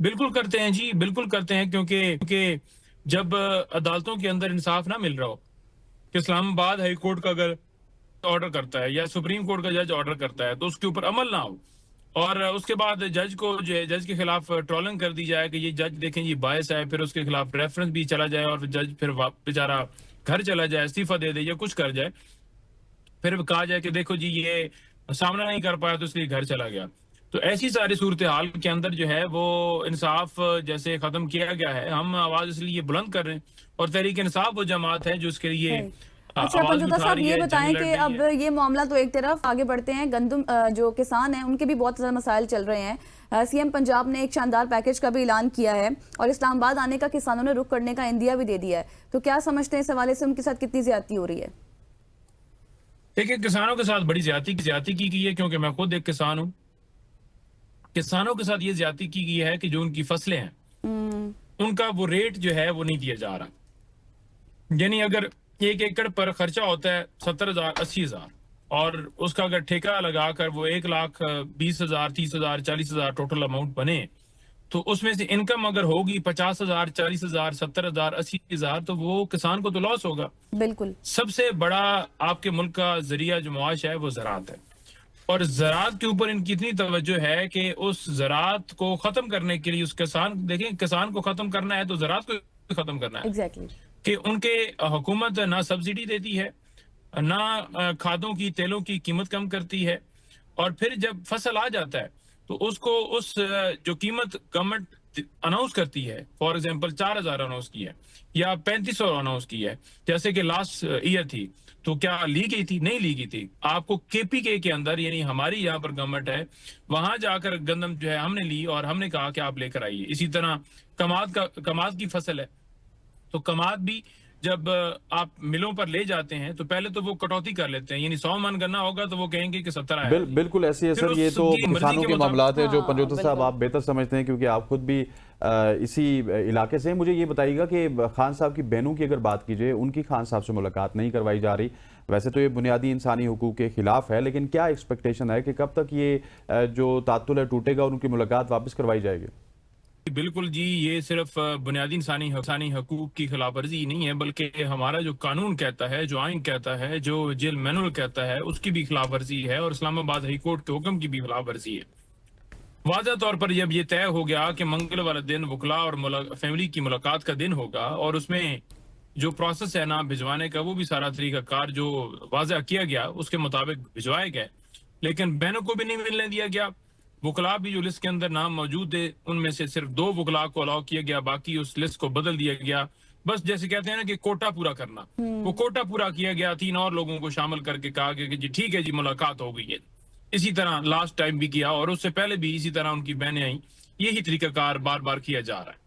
बिल्कुल करते हैं जी, बिल्कुल करते हैं, क्योंकि जब अदालतों के अंदर इंसाफ ना मिल रहा हो, कि इस्लामाबाद हाई कोर्ट का अगर ऑर्डर करता है या सुप्रीम कोर्ट का जज ऑर्डर करता है तो उसके ऊपर अमल ना हो, और उसके बाद जज को जो है जज के खिलाफ ट्रोलिंग कर दी जाए कि ये जज देखें ये बायस है, फिर उसके खिलाफ रेफरेंस भी चला जाए और जज फिर बेचारा घर चला जाए, इस्तीफा दे दे या कुछ कर जाए, फिर कहा जाए कि देखो जी ये सामना नहीं कर पाया तो इसलिए घर चला गया। तो ऐसी सारी सूरत हाल के अंदर जो है वो इंसाफ जैसे खत्म किया गया है, हम आवाज इसलिए बुलंद कर रहे हैं, और तहरीक इंसाफ वो जमात है जो इसके लिए अच्छा आवाज पंजोता उठा साहब, रही ये है, बताएं जंग कि लड़ रही अब है। ये मामला तो एक तरफ, आगे बढ़ते हैं, गंदम जो किसान हैं उनके भी बहुत ज़्यादा मसाइल चल रहे हैं। सीएम पंजाब ने एक शानदार पैकेज का भी ऐलान किया है और इस्लामाबाद आने का किसानों ने रुख करने का इंदिया भी दे दिया है, तो क्या समझते हैं इस हवाले से उनके साथ कितनी ज्यादती हो रही है? देखिए, किसानों के साथ बड़ी ज्यादती की गई है, क्योंकि मैं खुद एक किसान हूँ। किसानों के साथ ये ज्यादती की गई है कि जो उनकी फसलें हैं उनका वो रेट जो है वो नहीं दिया जा रहा। यानी अगर 1 एकड़ पर खर्चा होता है 70,000 80,000, और उसका अगर ठेका लगाकर वो 1,20,000 30,000 40,000 टोटल अमाउंट बने, तो उसमें से इनकम अगर होगी 50,000 40,000 70,000 80,000, तो वो किसान को तो लॉस होगा। बिल्कुल। सबसे बड़ा आपके मुल्क का जरिया जो मुआश है वो ज़राअत है, और ज़राअत के ऊपर इनकी इतनी तवज्जो है कि उस ज़राअत को खत्म करने के लिए, उस किसान, देखें किसान को खत्म करना है तो ज़राअत को खत्म करना है। एग्जैक्टली। कि उनके हुकूमत ना सब्सिडी देती है, ना खादों की तेलों की कीमत कम करती है, और फिर जब फसल आ जाता है तो उसको उस जो कीमत गवर्नमेंट अनाउंस करती है, फॉर एग्जांपल 4,000 अनाउंस की है या 3,500 अनाउंस की है, जैसे कि लास्ट ईयर थी, तो क्या ली गई थी? नहीं ली गई थी। आपको केपीके के अंदर, यानी हमारी यहाँ पर गवर्नमेंट है, वहां जाकर गंदम जो है हमने ली और हमने कहा कि आप लेकर आइए। इसी तरह कमाद की फसल है, तो कमाद भी जब आप मिलों पर ले जाते हैं तो पहले तो वो कटौती कर लेते हैं, यानी 100 मन गन्ना होगा तो वो कहेंगे कि 70 आया। बिल्कुल ऐसी है फिर सर, ये तो उसकी मर्जी किसानों के के मुताबिक- मामलात है जो हाँ, पंजोता साहब बिल्कुल। आप बेहतर समझते हैं, क्योंकि आप खुद भी इसी इलाके से हैं। मुझे ये बताइएगा कि खान साहब की बहनों की अगर बात कीजिए, उनकी खान साहब से मुलाकात नहीं करवाई जा रही। वैसे तो ये बुनियादी इंसानी हुकूक के खिलाफ है, लेकिन क्या एक्सपेक्टेशन है कि कब तक ये जो तातुल है टूटेगा और उनकी मुलाकात वापस करवाई जाएगी? बिल्कुल जी, ये सिर्फ बुनियादी इंसानी हकूक की खिलाफ वर्जी नहीं है, बल्कि हमारा जो कानून कहता है, जो आइन कहता है, जो जेल मैनुअल कहता है, उसकी भी खिलाफ वर्जी है, और इस्लामाबाद हाई कोर्ट के हुक्म की भी खिलाफ वर्जी है। वाज़ह तौर पर जब ये तय हो गया कि मंगल वाला दिन वकला और फैमिली की मुलाकात का दिन होगा, और उसमें जो प्रोसेस है ना भिजवाने का, वो भी सारा तरीकाकार जो वाज़ह किया गया उसके मुताबिक भिजवाए गए, लेकिन बहनों को भी नहीं मिलने दिया गया। वकला भी जो लिस्ट के अंदर नाम मौजूद है उनमें से सिर्फ 2 वकला को अलाउ किया गया, बाकी उस लिस्ट को बदल दिया गया। बस जैसे कहते हैं ना कि कोटा पूरा करना, वो कोटा पूरा किया गया। 3 और लोगों को शामिल करके कहा गया कि जी ठीक है जी, मुलाकात हो गई है। इसी तरह लास्ट टाइम भी किया, और उससे पहले भी इसी तरह उनकी बहनें आई। यही तरीकाकार बार बार किया जा रहा है।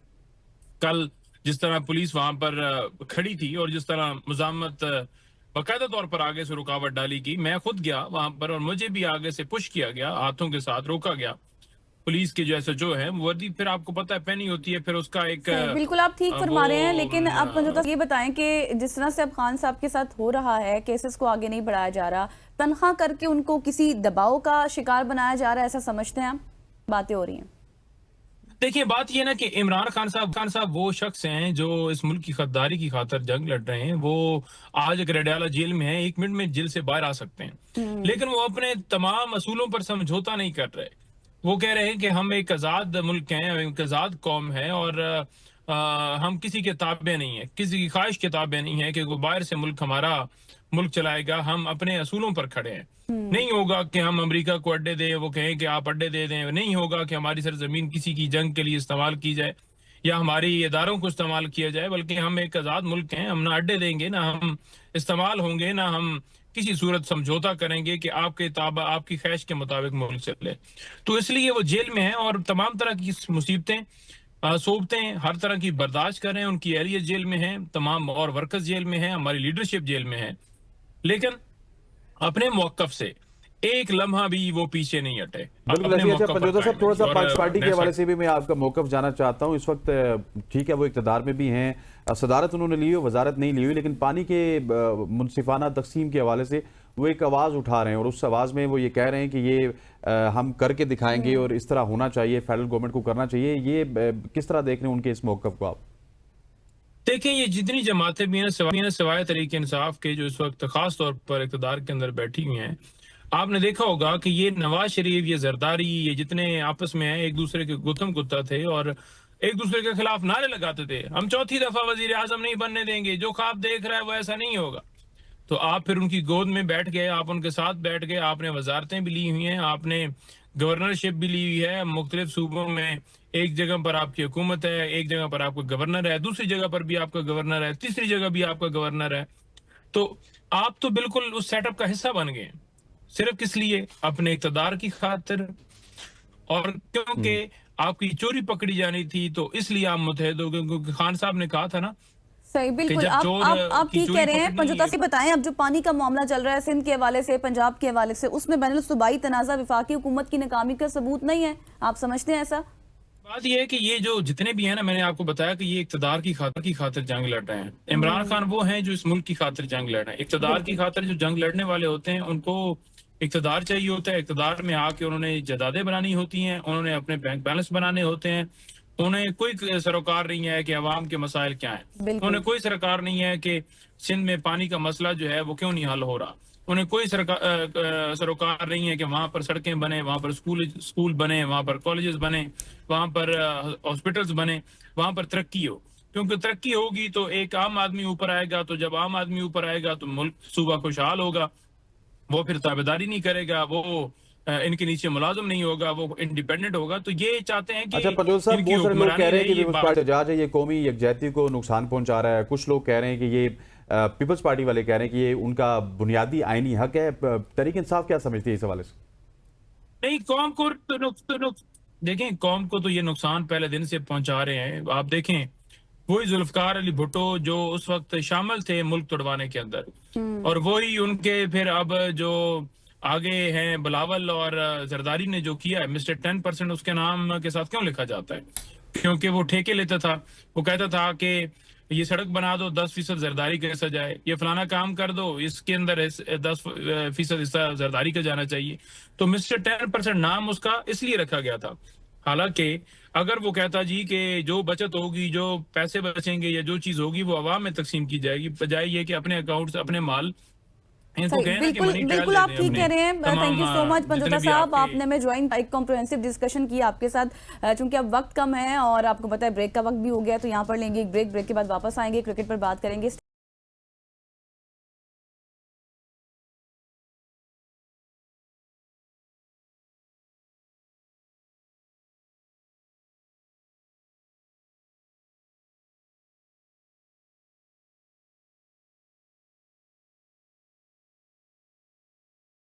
कल जिस तरह पुलिस वहां पर खड़ी थी और जिस तरह मुजामत बाकायदा तौर पर आगे से रुकावट डाली गई, मैं खुद गया वहां पर और मुझे भी आगे से पुश किया गया, हाथों के साथ रोका गया। पुलिस के जो एसएचओ है, वर्दी फिर आपको पता है पहनी होती है, फिर उसका एक बिल्कुल आप ठीक फरमा रहे हैं, लेकिन वो, आप पंजोता ये बताएं कि जिस तरह से अब खान साहब के साथ हो रहा है, केसेस को आगे नहीं बढ़ाया जा रहा, तनख्वाह करके उनको किसी दबाव का शिकार बनाया जा रहा है, ऐसा समझते हैं आप? बातें हो रही हैं। देखिए, बात ये ना कि इमरान खान साहब वो शख्स हैं जो इस मुल्क की खद्दारी की खातर जंग लड़ रहे हैं। वो आज अगर अडयाला जेल में है, 1 मिनट में जेल से बाहर आ सकते हैं, लेकिन वो अपने तमाम असूलों पर समझौता नहीं कर रहे। वो कह रहे हैं कि हम एक आज़ाद मुल्क हैं, एक आज़ाद कौम है, और हम किसी के ताबे नहीं है, किसी की ख्वाहिश के ताबे नहीं है कि कोई बाहर से मुल्क हमारा मुल्क चलाएगा। हम अपने असूलों पर खड़े हैं। नहीं होगा कि हम अमेरिका को अड्डे दें, वो कहें कि आप अड्डे दे दें। नहीं होगा कि हमारी सरजमीन किसी की जंग के लिए इस्तेमाल की जाए या हमारी इदारों को इस्तेमाल किया जाए, बल्कि हम एक आज़ाद मुल्क हैं। हम ना अड्डे देंगे, ना हम इस्तेमाल होंगे, ना हम किसी सूरत समझौता करेंगे कि आपकी ख्वाहिश के मुताबिक मुल्क चले। तो इसलिए वो जेल में है और तमाम तरह की मुसीबतें सोबतें हर तरह की बर्दाश्त कर रहे हैं। उनकी एरिया जेल में है, तमाम और वर्कर्स जेल में है, हमारी लीडरशिप जेल में है, लेकिन अपने मौकफ से एक लम्हा भी वो पीछे नहीं हटे। बिल्कुल ऐसे। अच्छा पंजोता साहब, थोड़ा सा पक्ष पार्टी के हवाले से भी मैं आपका मौकफ जानना चाहता हूँ। इस वक्त ठीक है वो इक़्तिदार में भी हैं, सदारत उन्होंने ली हो, वजारत नहीं ली हुई, लेकिन पानी के मुनसिफाना तकसीम के हवाले से वो एक आवाज़ उठा रहे हैं और उस आवाज़ में वो ये कह रहे हैं कि ये हम करके दिखाएंगे और इस तरह होना चाहिए, फेडरल गवर्नमेंट को करना चाहिए। ये किस तरह देख रहे हैं उनके इस मौक़िफ़ को आप? देखें, ये जितनी जमातें भी हैं सिवाय तरीके इंसाफ के, जो इस वक्त खास तौर पर इक़्तिदार के अंदर बैठी हुई हैं, आपने देखा होगा कि ये नवाज शरीफ, ये जरदारी, ये जितने आपस में हैं एक दूसरे के गुत्थम गुत्ता थे और एक दूसरे के खिलाफ नारे लगाते थे, हम चौथी दफा वजीर आजम नहीं बनने देंगे, जो ख्वाब देख रहा है वो ऐसा नहीं होगा। तो आप फिर उनकी गोद में बैठ गए, आप उनके साथ बैठ गए, आपने वजारतें भी ली हुई हैं, आपने गवर्नरशिप भी ली हुई है मुख्तलिफ सूबों में। एक जगह पर आपकी हुकूमत है, एक जगह पर आपका गवर्नर है, दूसरी जगह पर भी आपका गवर्नर है, तीसरी जगह भी आपका गवर्नर है। तो आप तो बिल्कुल उस सेटअप का हिस्सा बन गए, सिर्फ किस लिए? अपने इक़्तिदार की खातिर, और क्योंकि आपकी चोरी पकड़ी जानी थी तो इसलिए आप मुतहद हो गए, क्योंकि खान साहब ने कहा था ना। सही, बिल्कुल। आप ठीक कह रहे हैं। पंजुता से बताएं, अब जो पानी का मामला चल रहा है सिंध के हवाले से, पंजाब के हवाले से, उसमें बैनुल सूबाई तनाज़ा विफाकी हुकूमत की नाकामी का सबूत नहीं है, आप समझते हैं ऐसा? बात यह है कि ये जो जितने भी हैं ना, मैंने आपको बताया कि ये इक़्तिदार की खातिर जंग लड़ रहे हैं। इमरान खान वो हैं जो इस मुल्क की खातिर जंग लड़ रहे हैं। इक़्तिदार की खातिर जो जंग लड़ने वाले होते हैं उनको इक़्तिदार चाहिए होता है, इक़्तिदार में आके उन्होंने जदादें बनानी होती हैं, उन्होंने अपने बैंक बैलेंस बनाने होते हैं, उन्हें कोई सरोकार नहीं है कि अवाम के मसाइल क्या हैं, उन्हें कोई सरकार नहीं है कि सिंध में पानी का मसला जो है वो क्यों नहीं हल हो रहा, उन्हें कोई सरोकार नहीं है कि वहां पर सड़कें बने, वहां पर स्कूल बने, वहां पर कॉलेजेस बने, वहां पर हॉस्पिटल्स बने, वहां पर तरक्की हो। क्योंकि तरक्की होगी तो एक आम आदमी ऊपर आएगा, तो जब आम आदमी ऊपर आएगा तो मुल्क सूबा खुशहाल होगा, वो फिर ताबेदारी नहीं करेगा, वो इनके नीचे मुलाजिम नहीं होगा, वो इंडिपेंडेंट होगा। तो ये चाहते हैं कि अच्छा पंजोल साहब, बहुत सारे लोग कह रहे हैं कि पीपल्स पार्टी एहतजाज है, ये कौमी यकजहती को नुकसान पहुंचा रहा है। कुछ लोग कह रहे हैं कि ये पीपल्स पार्टी वाले कह रहे हैं कि ये उनका बुनियादी आईनी हक है। तहरीक इंसाफ क्या समझती है इस हवाले से? नहीं, कौम को देखें, कौम को तो ये नुकसान पहले दिन से पहुंचा रहे हैं। आप देखें, वही जुल्फकार अली भुट्टो जो उस वक्त शामिल थे मुल्क तोड़वाने के अंदर, और वही उनके फिर अब जो आगे हैं बिलावल और जरदारी ने जो किया है, मिस्टर 10% उसके नाम के साथ क्यों लिखा जाता है? क्योंकि वो ठेके लेता था, वो कहता था कि ये सड़क बना दो, 10% जरदारी का हिस्सा जाए, ये फलाना काम कर दो, इसके अंदर 10% हिस्सा जरदारी का जाना चाहिए। तो मिस्टर 10% नाम उसका इसलिए रखा गया था। हालांकि अगर वो कहता जी कि जो बचत होगी, जो पैसे बचेंगे या जो चीज होगी वो अवाम में तकसीम की जाएगी, बजाय ये कि अपने अकाउंट से अपने माल। बिल्कुल आप ठीक कह रहे हैं। थैंक यू सो मच पंजुता साहब, आपने में ज्वाइन एक कॉम्प्रिहेंसिव डिस्कशन की आपके साथ। चूंकि अब वक्त कम है और आपको पता है ब्रेक का वक्त भी हो गया, तो यहाँ पर लेंगे एक ब्रेक के बाद वापस आएंगे, क्रिकेट पर बात करेंगे।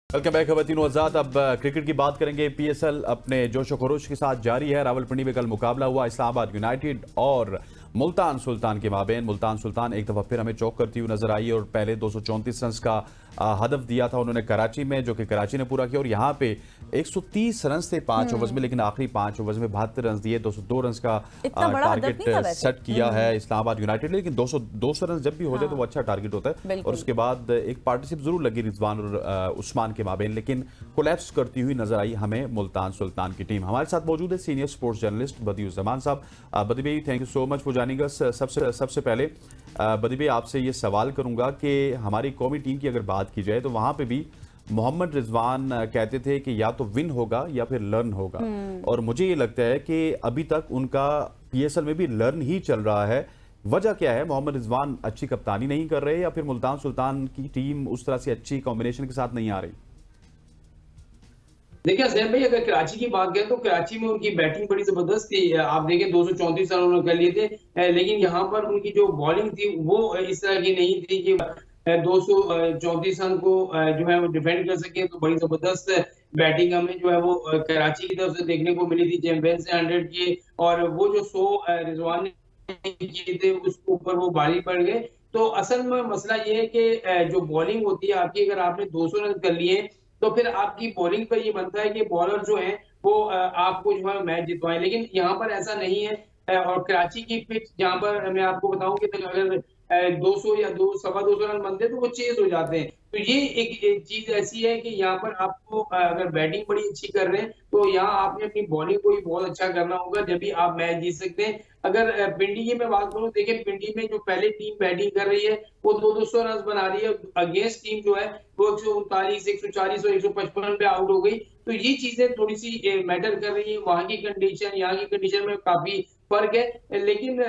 वेलकम बैक खवातीन आजाद। अब क्रिकेट की बात करेंगे। पीएसएल अपने जोश व खरोश के साथ जारी है। रावलपिंडी में कल मुकाबला हुआ इस्लामाबाद यूनाइटेड और मुल्तान सुल्तान के माबेन। मुल्तान सुल्तान एक दफा फिर हमें चौक करती हुई नजर आई और पहले 234 रन का हदफ दिया था उन्होंने कराची में, जो कि कराची ने पूरा किया, और यहाँ पे 130 रन थे 5 ओवर्स में, लेकिन आखिरी 5 ओवर्स में 72 रन दिए। 202 रन का टारगेट सेट किया है इस्लामाबाद यूनाइटेड ने, लेकिन 200 रन जब भी हो जाए तो वो अच्छा टारगेट होता है। और उसके बाद एक पार्टनरशिप जरूर लगी रिजवान और उस्मान के माबेन, लेकिन कोलैप्स करती हुई नजर आई हमें मुल्तान सुल्तान की टीम। हमारे साथ मौजूद है सीनियर स्पोर्ट्स जर्नलिस्ट बदियुज़्ज़मान साहब। बदी भाई, thank you so much for joining अस। सबसे पहले बदी भाई आपसे ये सवाल करूंगा कि हमारी कौमी टीम की अगर बात की जाए तो वहां पे भी मोहम्मद रिजवान कहते थे कि या तो विन होगा या फिर लर्न होगा, और मुझे ये लगता है कि अभी तक उनका पीएसएल में भी लर्न ही चल रहा है। वजह क्या है? मोहम्मद रिजवान अच्छी कप्तानी नहीं कर रहे या फिर मुल्तान सुल्तान की टीम उस तरह से अच्छी कॉम्बिनेशन के साथ नहीं आ रही? देखिए अजहर भाई, अगर कराची की बात करें तो कराची में उनकी बैटिंग बड़ी जबरदस्त थी। आप देखें 234 रन उन्होंने कर लिए थे, लेकिन यहाँ पर उनकी जो बॉलिंग थी वो इस तरह की नहीं थी कि 234 रन को जो है वो डिफेंड कर सके। तो बड़ी जबरदस्त बैटिंग हमें जो है वो कराची की तरफ से देखने को मिली थी। चैंपियंस से 100 किए और वो जो 100 रिजवान ने किए थे उसके ऊपर वो भारी पड़ गए। तो असल में मसला ये है कि जो बॉलिंग होती है आपकी, अगर आपने 200 रन कर लिए तो फिर आपकी बॉलिंग पर ये बनता है कि बॉलर जो है वो आपको जो है मैच जितवाएं, लेकिन यहाँ पर ऐसा नहीं है। और कराची की पिच, जहाँ पर मैं आपको बताऊं कि अगर 200 या 200-225 रन बनते हैं तो वो चेज हो जाते हैं। तो ये एक चीज ऐसी है कि यहाँ पर आपको अगर बैटिंग बड़ी अच्छी कर रहे हैं तो यहाँ आपने अपनी बॉलिंग को भी बहुत अच्छा करना होगा, जब भी आप मैच जीत सकते हैं। अगर पिंडी की मैं बात करूं, देखिए पिंडी में जो पहले टीम बैटिंग कर रही है वो 200 रन बना रही है, अगेंस्ट टीम जो है वो 139, 140 और 155 पे आउट हो गई। तो ये चीजें थोड़ी सी मैटर कर रही है, वहां की कंडीशन यहाँ की कंडीशन में काफी फर्क है। लेकिन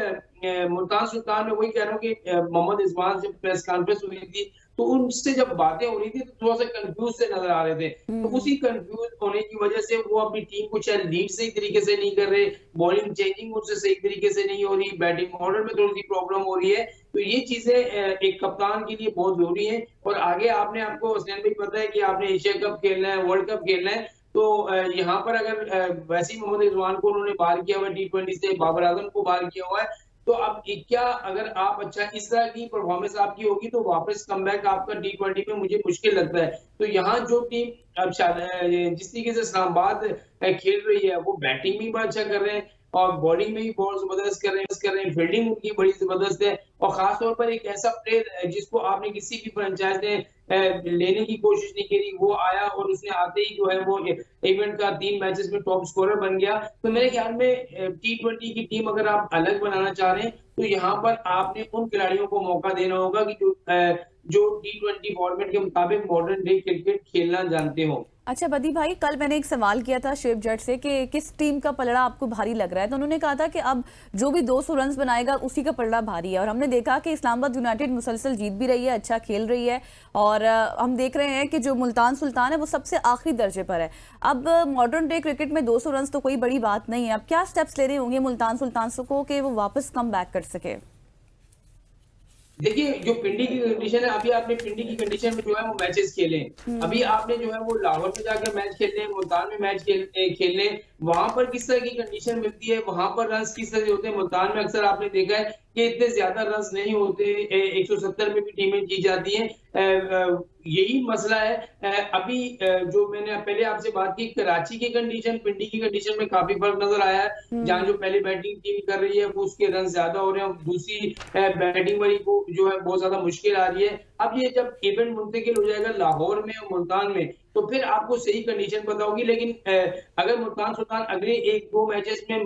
मुल्तान सुल्तान में वही कह रहा हूँ कि मोहम्मद इस्माइल से प्रेस कॉन्फ्रेंस हुई थी तो उनसे जब बातें हो रही थी तो थोड़ा सा कंफ्यूज से नजर आ रहे थे। तो उसी कंफ्यूज होने की वजह से वो अपनी टीम को शायद लीड सही तरीके से नहीं कर रहे, बॉलिंग चेंजिंग उनसे सही तरीके से नहीं हो रही, बैटिंग ऑर्डर में थोड़ी सी प्रॉब्लम हो रही है। तो ये चीजें एक कप्तान के लिए बहुत जरूरी है। और आगे आपको हसनैन भाई पता है कि आपने एशिया कप खेलना है, वर्ल्ड कप खेलना है, तो यहाँ पर अगर वैसे ही मोहम्मद रिजवान को उन्होंने बाहर किया हुआ T20 से, बाबर आजम को बाहर किया हुआ है, तो अब क्या अगर आप अच्छा इस तरह की परफॉर्मेंस आपकी होगी तो वापस कमबैक आपका T20 में मुझे मुश्किल लगता है। तो यहाँ जो टीम अब जिस तरीके से इस्लामाबाद खेल रही है वो बैटिंग भी बड़ा अच्छा कर रहे हैं और बॉलिंग में भी बहुत जबरदस्त कर रहे हैं, फील्डिंग उनकी बड़ी जबरदस्त है। और खासतौर पर एक ऐसा प्लेयर जिसको आपने किसी भी फ्रेंचाइज ने लेने की कोशिश नहीं करी, वो आया और उसने आते ही जो है वो इवेंट का 3 मैचेस में टॉप स्कोरर बन गया। तो मेरे ख्याल में T20 की टीम अगर आप अलग बनाना चाह रहे हैं तो यहाँ पर आपने उन खिलाड़ियों को मौका देना होगा कि जो T20 फॉर्मेट के मुताबिक मॉडर्न डे क्रिकेट खेलना जानते हो। अच्छा बदी भाई, कल मैंने एक सवाल किया था शेफ जट से कि किस टीम का पलड़ा आपको भारी लग रहा है, तो उन्होंने कहा था कि अब जो भी 200 रन बनाएगा उसी का पलड़ा भारी है। और हमने देखा कि इस्लामाबाद यूनाइटेड मुसलसल जीत भी रही है, अच्छा खेल रही है, और हम देख रहे हैं कि जो मुल्तान सुल्तान है वो सबसे आखिरी दर्जे पर है। अब मॉडर्न डे क्रिकेट में 200 रन तो कोई बड़ी बात नहीं है, अब क्या स्टेप्स ले रहे होंगे मुल्तान सुल्तान को कि वो वापस कम बैक कर सके? देखिए जो पिंडी की कंडीशन है, अभी आपने पिंडी की कंडीशन में जो है वो मैचेस खेले, अभी आपने जो है वो लाहौर में जाकर मैच खेलने, मुल्तान में मैच खेलने, वहां पर किस तरह की कंडीशन मिलती है, वहां पर रन किस तरह से होते हैं। मुल्तान में अक्सर आपने देखा है कि इतने ज्यादा रन नहीं होते, 170 में भी टीमें जीत जाती हैं। यही मसला है। अभी जो मैंने पहले आपसे बात की, कराची की कंडीशन पिंडी की कंडीशन में काफी फर्क नजर आया है। जहाँ जो पहले बैटिंग टीम कर रही है वो उसके रन ज्यादा हो रहे हैं, दूसरी बैटिंग वाली को जो है बहुत ज्यादा मुश्किल आ रही है। अब ये जब इवेंट मुंतकिल हो जाएगा लाहौर में और मुल्तान में तो फिर आपको सही कंडीशन पता होगी। लेकिन अगर मुल्तान सुल्तान अगले 1-2 मैचेस में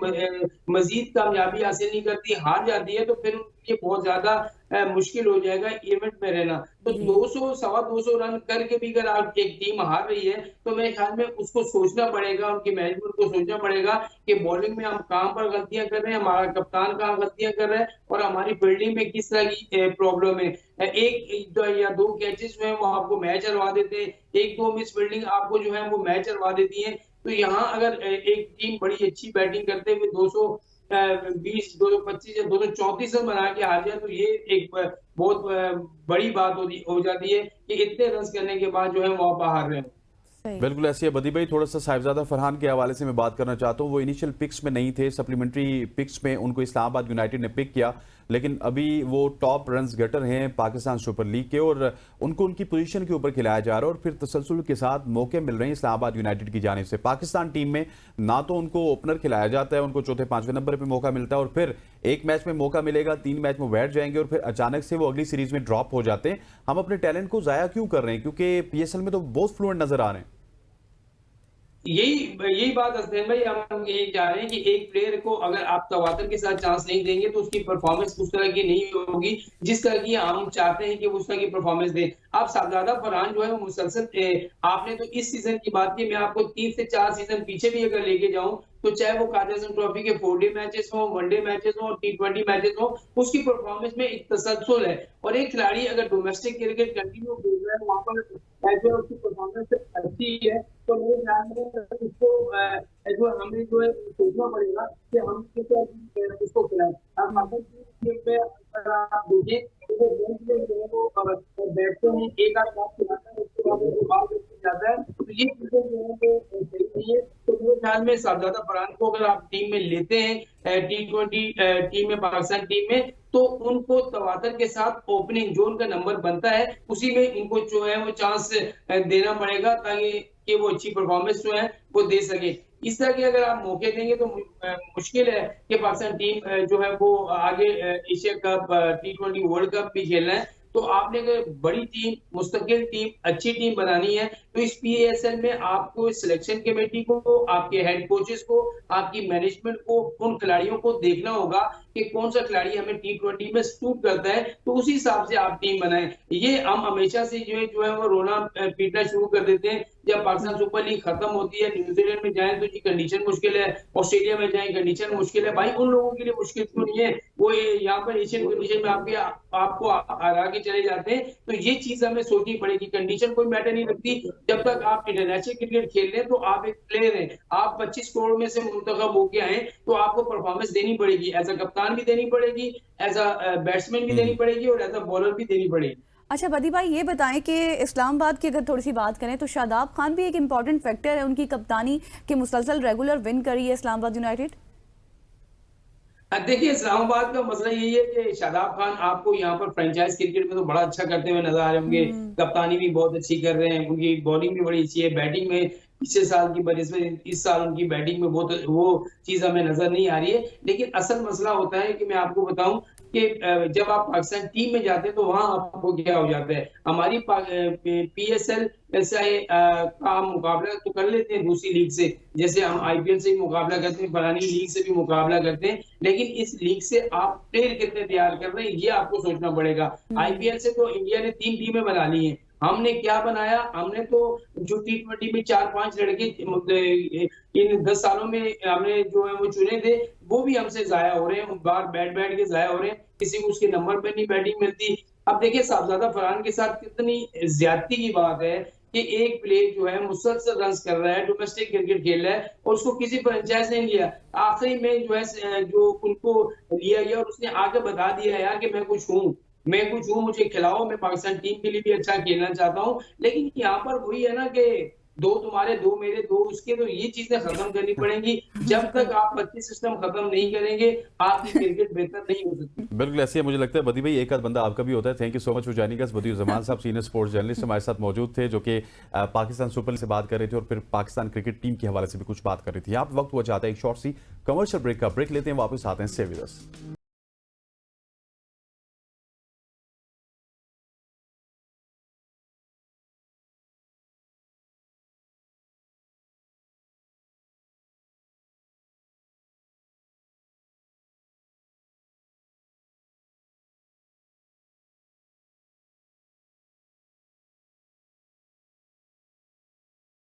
मजीद कामयाबी हासिल नहीं करती, हार जाती है, तो फिर उनके लिए बहुत ज्यादा मुश्किल हो जाएगा इवेंट में रहना। तो 200-225 रन करके भी अगर आप एक टीम हार रही है तो मेरे ख्याल में उसको सोचना पड़ेगा, उनके मैनेजमेंट को सोचना पड़ेगा कि बॉलिंग में हम कहां पर गलतियां कर रहे हैं, हमारा कप्तान कहां गलतियां कर रहा है और हमारी फील्डिंग में किस तरह की प्रॉब्लम है। 1 या 2 कैचेस जो है वो आपको मैच हरवा देते हैं, 1-2 मिस फील्डिंग आपको जो है वो मैच हरवा देती है। तो यहाँ अगर एक टीम बड़ी अच्छी बैटिंग करते हुए 220, 225 या 234 रन बना के हार जाए तो ये एक बहुत बड़ी बात हो जाती है कि इतने रन करने के बाद जो है वो आप हार रहे हैं। बिल्कुल ऐसी है बदी भाई। थोड़ा सा साहिबजादा फरहान के हवाले से मैं बात करना चाहता हूँ। वो इनिशियल पिक्स में नहीं थे, सप्लीमेंट्री पिक्स में उनको इस्लामाबाद यूनाइटेड ने पिक किया, लेकिन अभी वो टॉप रन्स गेटर हैं पाकिस्तान सुपर लीग के और उनको उनकी पोजीशन के ऊपर खिलाया जा रहा है और फिर तसलसल के साथ मौके मिल रहे हैं इस्लामाबाद यूनाइटेड की जानिब से। पाकिस्तान टीम में ना तो उनको ओपनर खिलाया जाता है, उनको चौथे 5वें नंबर पर मौका मिलता है और फिर एक मैच में मौका मिलेगा, 3 मैच में बैठ जाएंगे और फिर अचानक से वो अगली सीरीज में ड्रॉप हो जाते हैं। हम अपने टैलेंट को ज़ाया क्यों कर रहे हैं? क्योंकि PSL में तो बहुत फ्लुएंट नजर आ रहे हैं। यही बात हसनैन भाई, हम यही चाह रहे हैं कि एक प्लेयर को अगर आप तवातर के साथ चांस नहीं देंगे तो उसकी परफॉर्मेंस उस तरह की नहीं होगी जिस तरह की हम चाहते हैं कि वो उस तरह की परफॉर्मेंस दे। आप साहबजादा फरहान जो है वो मुसलसल, आपने तो इस सीजन की बात की, मैं आपको 3 से 4 सीजन पीछे भी अगर लेके जाऊं तो चाहे वो कादर आज़म ट्रॉफी के 4 डे मैचेस हो, 1 डे मैचेस हो और T20 मैचेस हो, उसकी परफॉर्मेंस में एक तसलसल है। और एक खिलाड़ी अगर डोमेस्टिक क्रिकेट कंटिन्यू खेल रहा है, वहां पर उसकी परफॉर्मेंस अच्छी है, तो मेरे ख्याल में उसको हमें जो है सोचना पड़ेगा कि हम उसको खिलाएं। आप देखिए बैठते हैं, एक आध बात खिलाता है, उसके बाद बाल जाता है, तो ये चीजें जो है सही नहीं है। तो मेरे ख्याल में साहबजादा फरहान को अगर आप टीम में लेते हैं T20 टीम में, पाकिस्तान टीम में, तो उनको तवातर के साथ ओपनिंग जो उनका नंबर बनता है उसी में इनको जो है वो चांस देना पड़ेगा ताकि कि वो अच्छी परफॉर्मेंस जो है वो दे सके। इस तरह के अगर आप मौके देंगे तो मुश्किल है कि पाकिस्तान टीम जो है वो आगे Asia cup, T20 world cup भी खेलना है। तो आपने अगर बड़ी टीम, मुस्तकिल टीम, अच्छी टीम बनानी है तो इस PASL में आपको सिलेक्शन कमेटी को, आपके हेड कोचेस को, आपकी मैनेजमेंट को, उन खिलाड़ियों को देखना होगा कि कौन सा खिलाड़ी हमें T20 में सूट करता है, तो उसी हिसाब से आप टीम बनाएं। ये हम हमेशा से जो है वो रोना पीटना शुरू कर देते हैं जब पाकिस्तान सुपर लीग खत्म होती है। न्यूजीलैंड में जाएं तो जी कंडीशन मुश्किल है, ऑस्ट्रेलिया में जाएं कंडीशन मुश्किल है। भाई उन लोगों के लिए मुश्किल क्यों नहीं है, वो यहाँ पर एशियन कंडीशन में आपको हरा के चले जाते हैं। तो ये चीज हमें सोचनी पड़ेगी, कंडीशन कोई मैटर नहीं रखती। जब तक आप इंटरनेशनल क्रिकेट खेल रहे हैं तो आप एक प्लेयर हैं, आप 25 करोड़ में से मुंतखब होके आए तो आपको परफॉर्मेंस देनी पड़ेगी, एज अ कप्तान भी देनी पड़ेगी, एज अ बैट्समैन भी देनी पड़ेगी और एज अ बॉलर भी देनी पड़ेगी। अच्छा बदी भाई, ये बताएं कि इस्लामाबाद की अगर थोड़ी सी बात करें तो शादाब खान भी एक इम्पॉर्टेंट फैक्टर है, उनकी कप्तानी के मुसलसल रेगुलर विन करी है इस्लामाबाद यूनाइटेड। देखिए इस्लामाबाद का मसला यही है कि शादाब खान आपको यहाँ पर फ्रेंचाइज क्रिकेट में तो बड़ा अच्छा करते हुए नजर आ रहे होंगे, कप्तानी भी बहुत अच्छी कर रहे हैं, उनकी बॉलिंग भी बड़ी अच्छी है, बैटिंग में पिछले साल की बनस्बत इस साल उनकी बैटिंग में बहुत वो चीज हमें नजर नहीं आ रही है। लेकिन असल मसला होता है कि मैं आपको बताऊं कि जब आप पाकिस्तान टीम में जाते हैं तो वहां आपको क्या हो जाता है। हमारी PSL ऐसा का हम मुकाबला तो कर लेते हैं दूसरी लीग से, जैसे हम IPL से भी मुकाबला करते हैं, फलानी लीग से भी मुकाबला करते हैं, लेकिन इस लीग से आप प्लेयर कितने तैयार कर रहे हैं ये आपको सोचना पड़ेगा। IPL से तो इंडिया ने 3 टीमें बना ली हैं, हमने क्या बनाया, हमने तो जो T20 में 4-5 लड़के इन 10 सालों में हमने जो है वो चुने थे वो भी हमसे जाया हो रहे हैं, बार बैठ के जाया हो रहे हैं, किसी को उसके नंबर पे नहीं बैटिंग मिलती। अब देखिए साहबजादा फरहान के साथ कितनी ज्यादती की बात है कि एक प्लेयर जो है मुसलसल रन कर रहा है, डोमेस्टिक क्रिकेट खेल रहा है और उसको किसी फ्रेंचाइज ने लिया, आखिरी में जो है जो उनको लिया गया और उसने आगे बता दिया यार कि मैं कुछ हूँ, मुझे खिलाओ, मैं पाकिस्तान टीम के लिए भी अच्छा खेलना चाहता हूँ। लेकिन यहाँ पर वही है ना कि 2 तुम्हारे 2 मेरे 2 उसके, तो ये चीजें खत्म करनी पड़ेंगी। जब तक आप 25 सिस्टम खत्म नहीं करेंगे आपकी क्रिकेट बेहतर नहीं हो सकती। बिल्कुल ऐसे ही मुझे लगता है बदी भाई, एक आध बंदा आपका भी होता है। Thank you so much for joining अस। बदी जमान साहब सीनियर स्पोर्ट्स जर्नलिस्ट हमारे साथ मौजूद थे, जो कि पाकिस्तान सुपर लीग से बात कर रहे थे और फिर पाकिस्तान क्रिकेट टीम के हवाले से भी कुछ बात कर रही थी। आप वक्त हुआ चाहता है एक शॉर्ट सी कमर्शियल ब्रेक का, ब्रेक लेते हैं, वापस आते हैं, stay with us.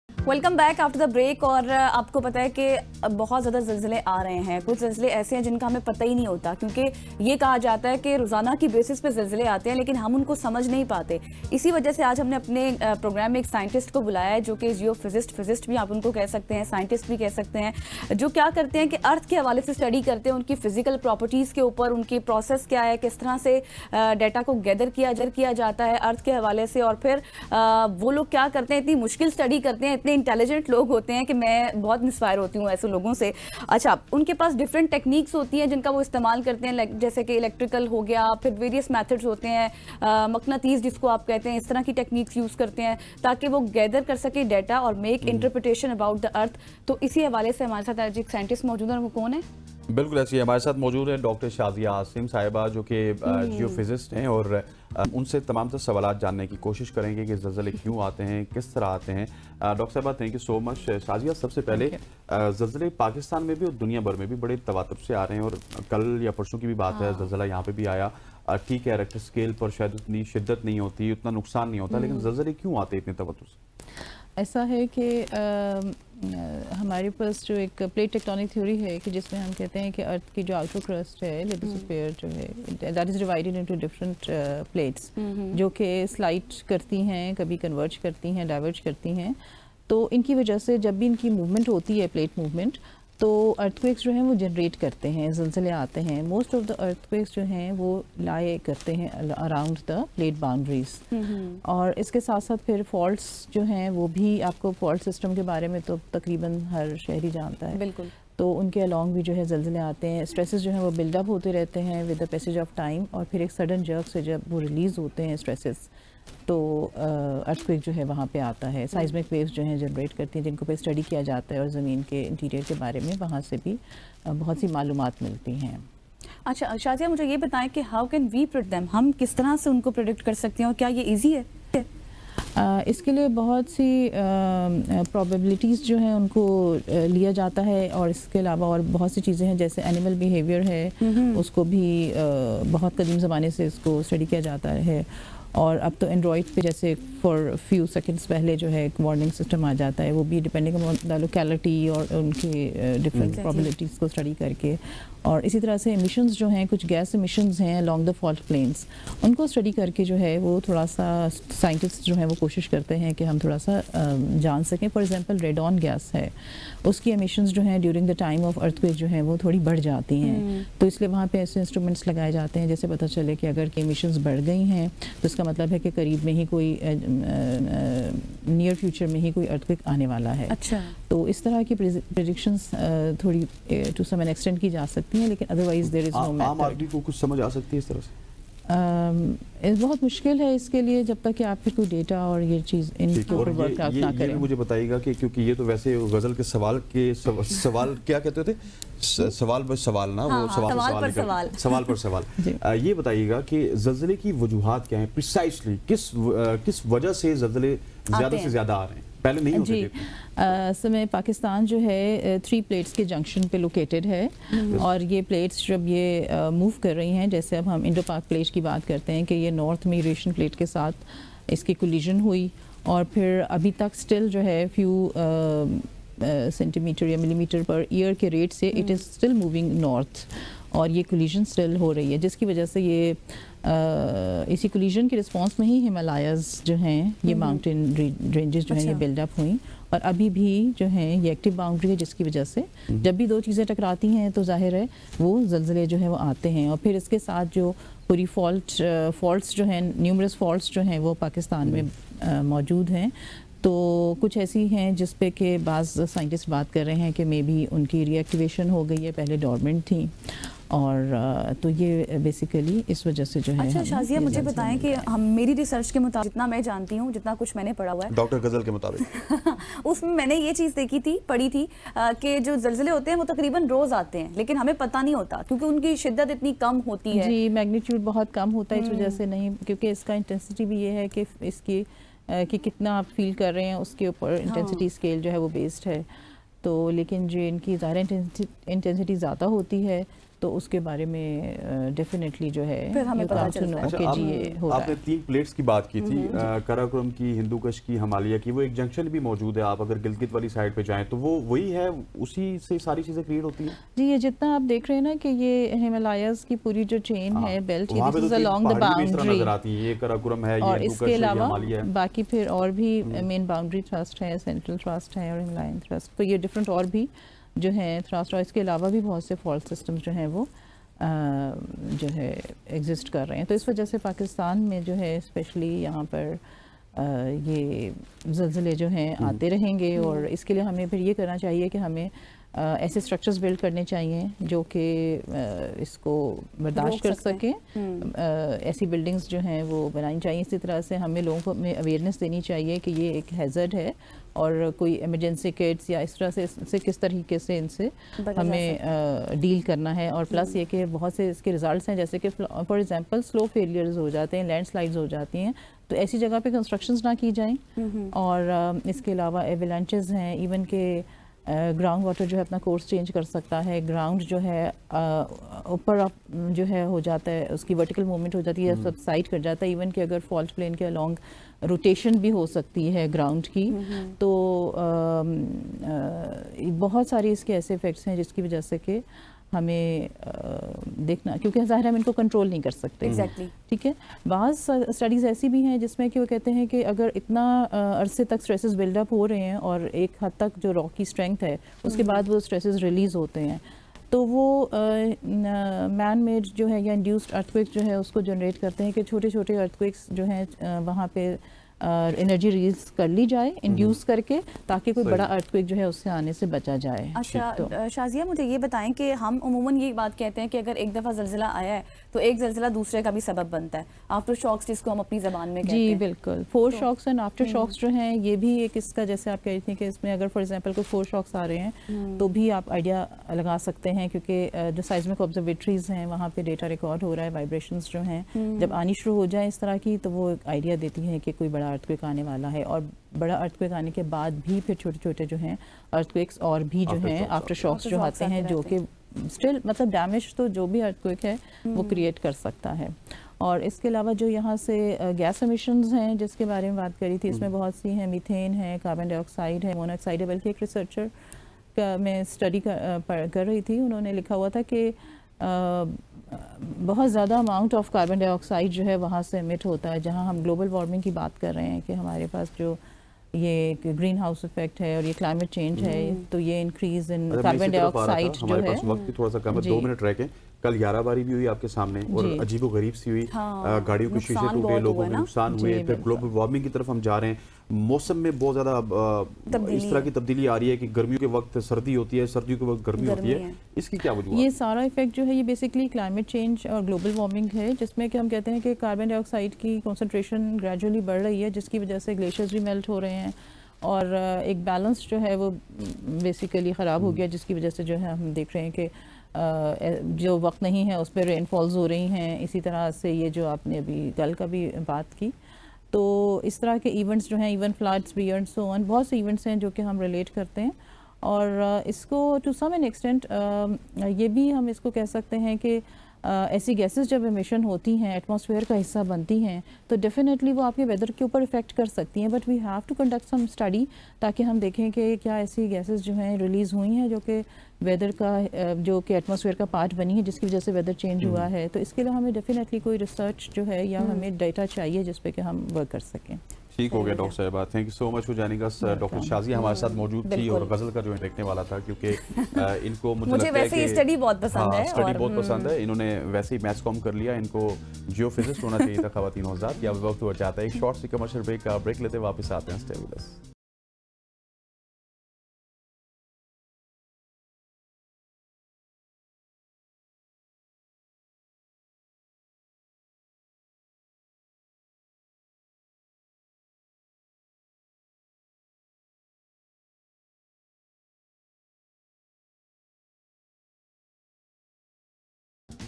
Welcome back after the break. और आपको पता है कि बहुत ज़्यादा ज़िलज़िले आ रहे हैं, कुछ ज़िलज़िले ऐसे हैं जिनका हमें पता ही नहीं होता, क्योंकि ये कहा जाता है कि रोज़ाना की बेसिस पे ज़िलज़िले आते हैं लेकिन हम उनको समझ नहीं पाते। इसी वजह से आज हमने अपने प्रोग्राम में एक साइंटिस्ट को बुलाया है, जो कि जियोफिजिस्ट भी आप उनको कह सकते हैं, साइंटिस्ट भी कह सकते हैं, जो क्या करते हैं कि अर्थ के हवाले से स्टडी करते हैं, उनकी फिजिकल प्रॉपर्टीज़ के ऊपर, उनकी प्रोसेस क्या है, किस तरह से डाटा को गैदर किया जाता है अर्थ के हवाले से, और फिर वो लोग क्या करते हैं, इतनी मुश्किल स्टडी करते हैं, इतने इंटेलिजेंट लोग होते हैं कि मैं बहुत इंस्पायर होती हूँ ऐसे लोगों से। अच्छा, उनके पास डिफरेंट टेक्निक्स होती हैं जिनका वो इस्तेमाल करते हैं, जैसे कि इलेक्ट्रिकल हो गया, फिर वेरियस मेथड्स होते हैं, मकनातीस जिसको आप कहते हैं, इस तरह की टेक्निक्स यूज़ करते हैं ताकि वो गैदर कर सके डाटा और make interpretation about the earth. तो इसी हवाले से हमारे साथ आज एक साइंटिस्ट मौजूद है, वो कौन है? बिल्कुल ऐसे ही हमारे साथ मौजूद है डॉक्टर शाजिया आसिम साहिबा, जो कि जियोफिजिस्ट हैं, और उनसे तमाम तरह सवाल जानने की कोशिश करेंगे कि ज़लज़ले क्यों आते हैं, किस तरह आते हैं। डॉक्टर साहबा thank you so much. Shazia, सबसे पहले ज़लज़ले पाकिस्तान में भी और दुनिया भर में भी बड़े तवातुर से आ रहे हैं, और कल या परसों की भी बात है, ज़लज़ला यहाँ पे भी आया। ठीक है, रेक्टर स्केल पर शायद उतनी शिद्दत नहीं होती, उतना नुकसान नहीं होता, लेकिन ज़लज़ले क्यों आते हैं इतने तवत्तुर से? ऐसा है कि हमारे पास जो एक प्लेट टेक्टोनिक थ्योरी है कि जिसमें हम कहते हैं कि अर्थ की जो आउटर क्रस्ट है, लिथोस्फीयर जो है, that is divided into different plates, जो कि स्लाइड करती हैं, कभी कन्वर्ज करती हैं, डाइवर्ज करती हैं। तो इनकी वजह से जब भी इनकी मूवमेंट होती है, प्लेट मूवमेंट, तो अर्थक्वेक्स जो हैं वो जनरेट करते हैं, ज़लज़ले आते हैं। मोस्ट ऑफ द अर्थक्वेक्स जो हैं वो लाए करते हैं अराउंड द प्लेट बाउंड्रीज, और इसके साथ साथ फिर फॉल्ट्स जो हैं वो भी, आपको फॉल्ट सिस्टम के बारे में तो तकरीबन हर शहरी जानता है। बिल्कुल। तो उनके अलॉन्ग भी जो है ज़लज़ले आते हैं, स्ट्रेसेस जो हैं वो बिल्डअप होते रहते हैं with the passage of time, और फिर एक सडन जर्क से जब वो रिलीज़ होते हैं स्ट्रेसेस, तो अर्थक्वेक जो है वहाँ पे आता है। साइस्मिक वेव्स जो हैं जनरेट करती हैं, जिनको पे स्टडी किया जाता है, और ज़मीन के इंटीरियर के बारे में वहाँ से भी बहुत सी मालूमात मिलती हैं। अच्छा शाजिया, मुझे ये बताएं कि how can we predict them, हम किस तरह से उनको प्रेडिक्ट कर सकते हैं, और क्या ये इजी है? इसके लिए बहुत सी प्रोबेबिलिटीज़ जो हैं उनको लिया जाता है, और इसके अलावा और बहुत सी चीज़ें हैं, जैसे एनिमल बिहेवियर है, उसको भी बहुत कदीम ज़माने से इसको स्टडी किया जाता है। और अब तो एंड्रॉयड पे जैसे फॉर फ्यू सेकंड्स पहले जो है एक वार्निंग सिस्टम आ जाता है, वो भी डिपेंडिंग ऑन द लोकेलिटी और उनके डिफरेंट प्रोबेबिलिटीज़ को स्टडी करके। और इसी तरह से एमिशंस जो हैं, कुछ गैस एमिशंस हैं अलॉन्ग द फॉल्ट प्लेन्स, उनको स्टडी करके जो है वो थोड़ा सा साइंटिस्ट जो है वो कोशिश करते हैं कि हम थोड़ा सा जान सकें। फॉर एग्जांपल रेडॉन गैस है, उसकी एमिशंस जो हैं during the time of earthquake जो हैं वो थोड़ी बढ़ जाती हैं, तो इसलिए वहाँ पे ऐसे इंस्ट्रूमेंट्स लगाए जाते हैं जैसे पता चले कि अगर की एमिशंस बढ़ गई हैं तो इसका मतलब है कि करीब में ही कोई नियर फ्यूचर में ही कोई अर्थक्वेक आने वाला है। अच्छा, तो इस तरह की प्रेडिक्शंस थोड़ी टू सम एक्सटेंट की जा सकती हैं, लेकिन अदरवाइज देयर इज नो आम मेथड। आदमी को कुछ समझ आ सकती है इस तरह से? बहुत मुश्किल है इसके लिए, जब तक कि आप फिर कोई डेटा और ये चीज़ इनके और ऊपर वर्कआउट ना ये करें। मुझे बताइएगा कि क्योंकि ये तो वैसे गजल के सवाल क्या कहते थे, सवाल पर सवाल ना, वो सवाल पर सवाल। ये बताइएगा कि जल्जले की वजूहात क्या हैं प्रिसाइसली, किस वजह से जल्जले ज्यादा से ज्यादा आ रहे हैं, पहले नहीं होते थे? समय पाकिस्तान जो है 3 प्लेट्स के जंक्शन पे लोकेटेड है, और ये प्लेट्स जब ये मूव कर रही हैं, जैसे अब हम इंडो पाक प्लेट की बात करते हैं कि ये नॉर्थ में यूरेशियन प्लेट के साथ इसकी कोलिजन हुई, और फिर अभी तक स्टिल जो है फ्यू सेंटीमीटर या मिलीमीटर पर ईयर के रेट से it is still moving north, और ये कोलिजन स्टिल हो रही है, जिसकी वजह से ये इसी कोलिजन के रिस्पांस में ही हिमालयाज़ जो हैं, ये माउंटेन रेंजेस जो हैं ये बिल्डअप हुई, और अभी भी जो है ये एक्टिव बाउंड्री है, जिसकी वजह से जब भी दो चीज़ें टकराती हैं तो जाहिर है वो जल्जले जो है वो आते हैं। और फिर इसके साथ जो पूरी फॉल्ट्स जो हैं, न्यूमरस फॉल्ट्स जो हैं वो पाकिस्तान में मौजूद हैं, तो कुछ ऐसी हैं जिस पे कि बाज़ साइंटिस्ट बात कर रहे हैं कि मे बी उनकी रीएक्टिवेशन हो गई है, पहले डॉर्मेंट थी, और तो ये बेसिकली इस वजह से जो है। अच्छा शाजिया, मुझे बताएं कि हम मेरी रिसर्च के मुताबिक, जितना मैं जानती हूँ, जितना कुछ मैंने पढ़ा हुआ है डॉक्टर गजल के मुताबिक उसमें मैंने ये चीज़ पढ़ी थी कि जो जल्जले होते हैं वो तकरीबन रोज आते हैं, लेकिन हमें पता नहीं होता क्योंकि उनकी शिद्दत इतनी कम होती है। जी, मैग्नीट्यूड बहुत कम होता है, इस वजह से नहीं, क्योंकि इसका इंटेंसिटी भी ये है कि इसकी कि कितना आप फील कर रहे हैं उसके ऊपर इंटेंसिटी स्केल जो है वो बेस्ड है। तो लेकिन जो इनकी ज़्यादा इंटेंसिटी ज़्यादा होती है तो उसके बारे में डेफिनेटली जो है फिर हमें पता चलता है। अच्छा, आपने 3 प्लेट्स की बात की थी, काराकोरम की, हिंदुकुश की, हिमालय की, वो एक जंक्शन भी मौजूद है, आप अगर गिलगित वाली साइड पे जाएं तो वो वही है, उसी से सारी चीजें क्रिएट होती हैं? जी, ये जितना आप देख रहे हैं ना कि ये हिमालयाज़ की पूरी जो चेन है, बेल्ट, वहाँ पे this is along the boundary नजर आती है, ये काराकोरम है, और ये इसके अलावा हिमालय है, बाकी फिर और भी मेन बाउंड्री थ्रस्ट है, सेंट्रल थ्रस्ट है और हिमालयन थ्रस्ट, तो ये डिफरेंट और भी जो है थ्रस्ट, और इसके अलावा भी बहुत से फॉल्ट सिस्टम्स जो हैं वो जो है एग्जिस्ट कर रहे हैं। तो इस वजह से पाकिस्तान में जो है स्पेशली यहाँ पर ये ज़लज़ले जो हैं आते रहेंगे, और इसके लिए हमें फिर ये करना चाहिए कि हमें ऐसे स्ट्रक्चर्स बिल्ड करने चाहिए जो कि इसको बर्दाश्त कर सकें। ऐसी बिल्डिंग्स जो हैं वो बनानी चाहिए। इसी तरह से हमें लोगों को में अवेयरनेस देनी चाहिए कि ये एक हैज़र्ड है, और कोई इमरजेंसी किट्स या इस तरह से किस तरीके से इनसे हमें डील करना है। और प्लस ये कि बहुत से इसके रिजल्ट्स हैं, जैसे कि फॉर एग्जांपल स्लो फेलियर्स हो जाते हैं, लैंडस्लाइड्स हो जाती हैं, तो ऐसी जगह पे कंस्ट्रक्शंस ना की जाएं। और इसके अलावा एवलांचेस हैं, इवन के ग्राउंड वाटर जो है अपना कोर्स चेंज कर सकता है, ग्राउंड जो है ऊपर जो है हो जाता है, उसकी वर्टिकल मूवमेंट हो जाती है, सबसाइड कर जाता है, इवन कि अगर फॉल्ट प्लेन के अलोंग रोटेशन भी हो सकती है ग्राउंड की, तो बहुत सारी इसके ऐसे इफेक्ट्स हैं जिसकी वजह से कि हमें देखना, क्योंकि ज़ाहिर हम इनको कंट्रोल नहीं कर सकते। एग्जैक्टली, ठीक है। बाज़ स्टडीज़ ऐसी भी हैं जिसमें कि वो कहते हैं कि अगर इतना अरसे तक स्ट्रेसेस बिल्डअप हो रहे हैं और एक हद तक जो रॉक की स्ट्रेंथ है उसके बाद वो स्ट्रेसेस रिलीज़ होते हैं, तो वो मैन मेड जो है या इंड्यूस्ड अर्थक्वेक्स जो है उसको जनरेट करते हैं कि छोटे छोटे अर्थक्वेक्स जो हैं वहाँ पे एनर्जी रिलीज कर ली जाए इंड्यूस करके, ताकि कोई बड़ा अर्थक्वेक जो है उससे आने से बचा जाए। अच्छा शाजिया, मुझे ये बताएं कि हम उमूमन ये बात कहते हैं कि अगर एक दफ़ा ज़लज़ला आया है तो एक ज़लज़ला दूसरे का भी सबब बनता है, आफ्टर शॉक्स जिसको हम अपनी ज़बान में कहते हैं। जी बिल्कुल, foreshocks and aftershocks जो हैं ये भी एक इसका, जैसे आप कह रही थी कि इसमें अगर फॉर एग्जांपल कोई फोर शॉक्स आ रहे हैं तो भी आप आइडिया लगा सकते हैं, क्योंकि जो साइज़मिक ऑब्जर्वेटरीज हैं वहाँ पे डेटा रिकॉर्ड हो रहा है, वाइब्रेशंस जो हैं जब आनी शुरू हो जाए इस तरह की तो वो आइडिया देती है कि कोई बड़ा अर्थक्वेक आने वाला है। और बड़ा अर्थक्वेक आने के बाद भी फिर छोटे छोटे जो हैं अर्थक्वेक्स और भी जो हैं आफ्टर शॉक्स जो आते हैं, जो कि स्टिल मतलब डैमेज तो जो भी अर्थक्वेक है वो क्रिएट कर सकता है। और इसके अलावा जो यहाँ से गैस एमिशंस हैं जिसके बारे में बात करी थी, इसमें बहुत सी हैं, मीथेन है, कार्बन डाइऑक्साइड है, मोनोऑक्साइड है। बल्कि एक रिसर्चर का मैं स्टडी कर रही थी, उन्होंने लिखा हुआ था कि बहुत ज़्यादा अमाउंट ऑफ कार्बन डाइऑक्साइड जो है वहाँ से एमिट होता है। जहाँ हम ग्लोबल वार्मिंग की बात कर रहे हैं कि हमारे पास जो ये ग्रीन हाउस इफेक्ट है और ये क्लाइमेट चेंज है, तो ये इंक्रीज इन कार्बन डाइऑक्साइड जो है, वक्त भी थोड़ा सा कम है, 2 मिनट रह के कल 11 बारी भी हुई आपके सामने और अजीबो गरीब सी हुई। गाड़ियों के शीशे टूटे, लोगों के नुकसान हुए, फिर ग्लोबल वार्मिंग की तरफ हम जा रहे हैं। मौसम में बहुत ज्यादा इस तरह की तब्दीली आ रही है कि गर्मियों के वक्त सर्दी होती है, सर्दियों के वक्त गर्मी होती है। इसकी क्या वजह? ये सारा इफेक्ट जो है ये बेसिकली क्लाइमेट चेंज और ग्लोबल वार्मिंग है, जिसमें कि हम कहते हैं कि कार्बन डाइऑक्साइड की कॉन्सेंट्रेशन ग्रेजुअली बढ़ रही है, जिसकी वजह से ग्लेशियर्स भी मेल्ट हो रहे हैं और एक बैलेंस जो है वो बेसिकली ख़राब हो गया, जिसकी वजह से जो है हम देख रहे हैं कि जो वक्त नहीं है उस पर रेनफॉल्स हो रही हैं। इसी तरह से ये जो आपने अभी कल का भी बात की, तो इस तरह के इवेंट्स जो हैं, इवन फ्लड्स भी एंड सो ऑन, बहुत से इवेंट्स हैं जो कि हम रिलेट करते हैं। और इसको टू सम एन एक्सटेंट ये भी हम इसको कह सकते हैं कि ऐसी गैसेस जब एमिशन होती हैं, एटमॉस्फेयर का हिस्सा बनती हैं, तो डेफिनेटली वो आपके वेदर के ऊपर इफेक्ट कर सकती हैं। But we have to conduct some study ताकि हम देखें कि क्या ऐसी गैसेस जो हैं रिलीज़ हुई हैं जो कि वेदर का, जो कि एटमॉस्फेयर का पार्ट बनी है, जिसकी वजह से वेदर चेंज हुआ है। तो इसके लिए हमें डेफिनेटली कोई रिसर्च जो है या हमें डेटा चाहिए जिस पे कि हम वर्क कर सकें। ठीक हो गया डॉक्टर साहिबा, thank you so much for joining us. Doctor Shazia हमारे साथ मौजूद थी और गजल का जो देखने वाला था, क्योंकि इनको मुझे वैसे ये स्टडी बहुत पसंद है, स्टडी बहुत पसंद है। इन्होंने वैसे ही मैथ्स कॉम कर लिया, इनको जियोफिजिक्स होना चाहिए था ख़वातीन हज़रात। या वक्त हुआ चाहता है एक शॉर्ट सी कमर्शियल ब्रेक लेते वापस आते हैं। Stay with us.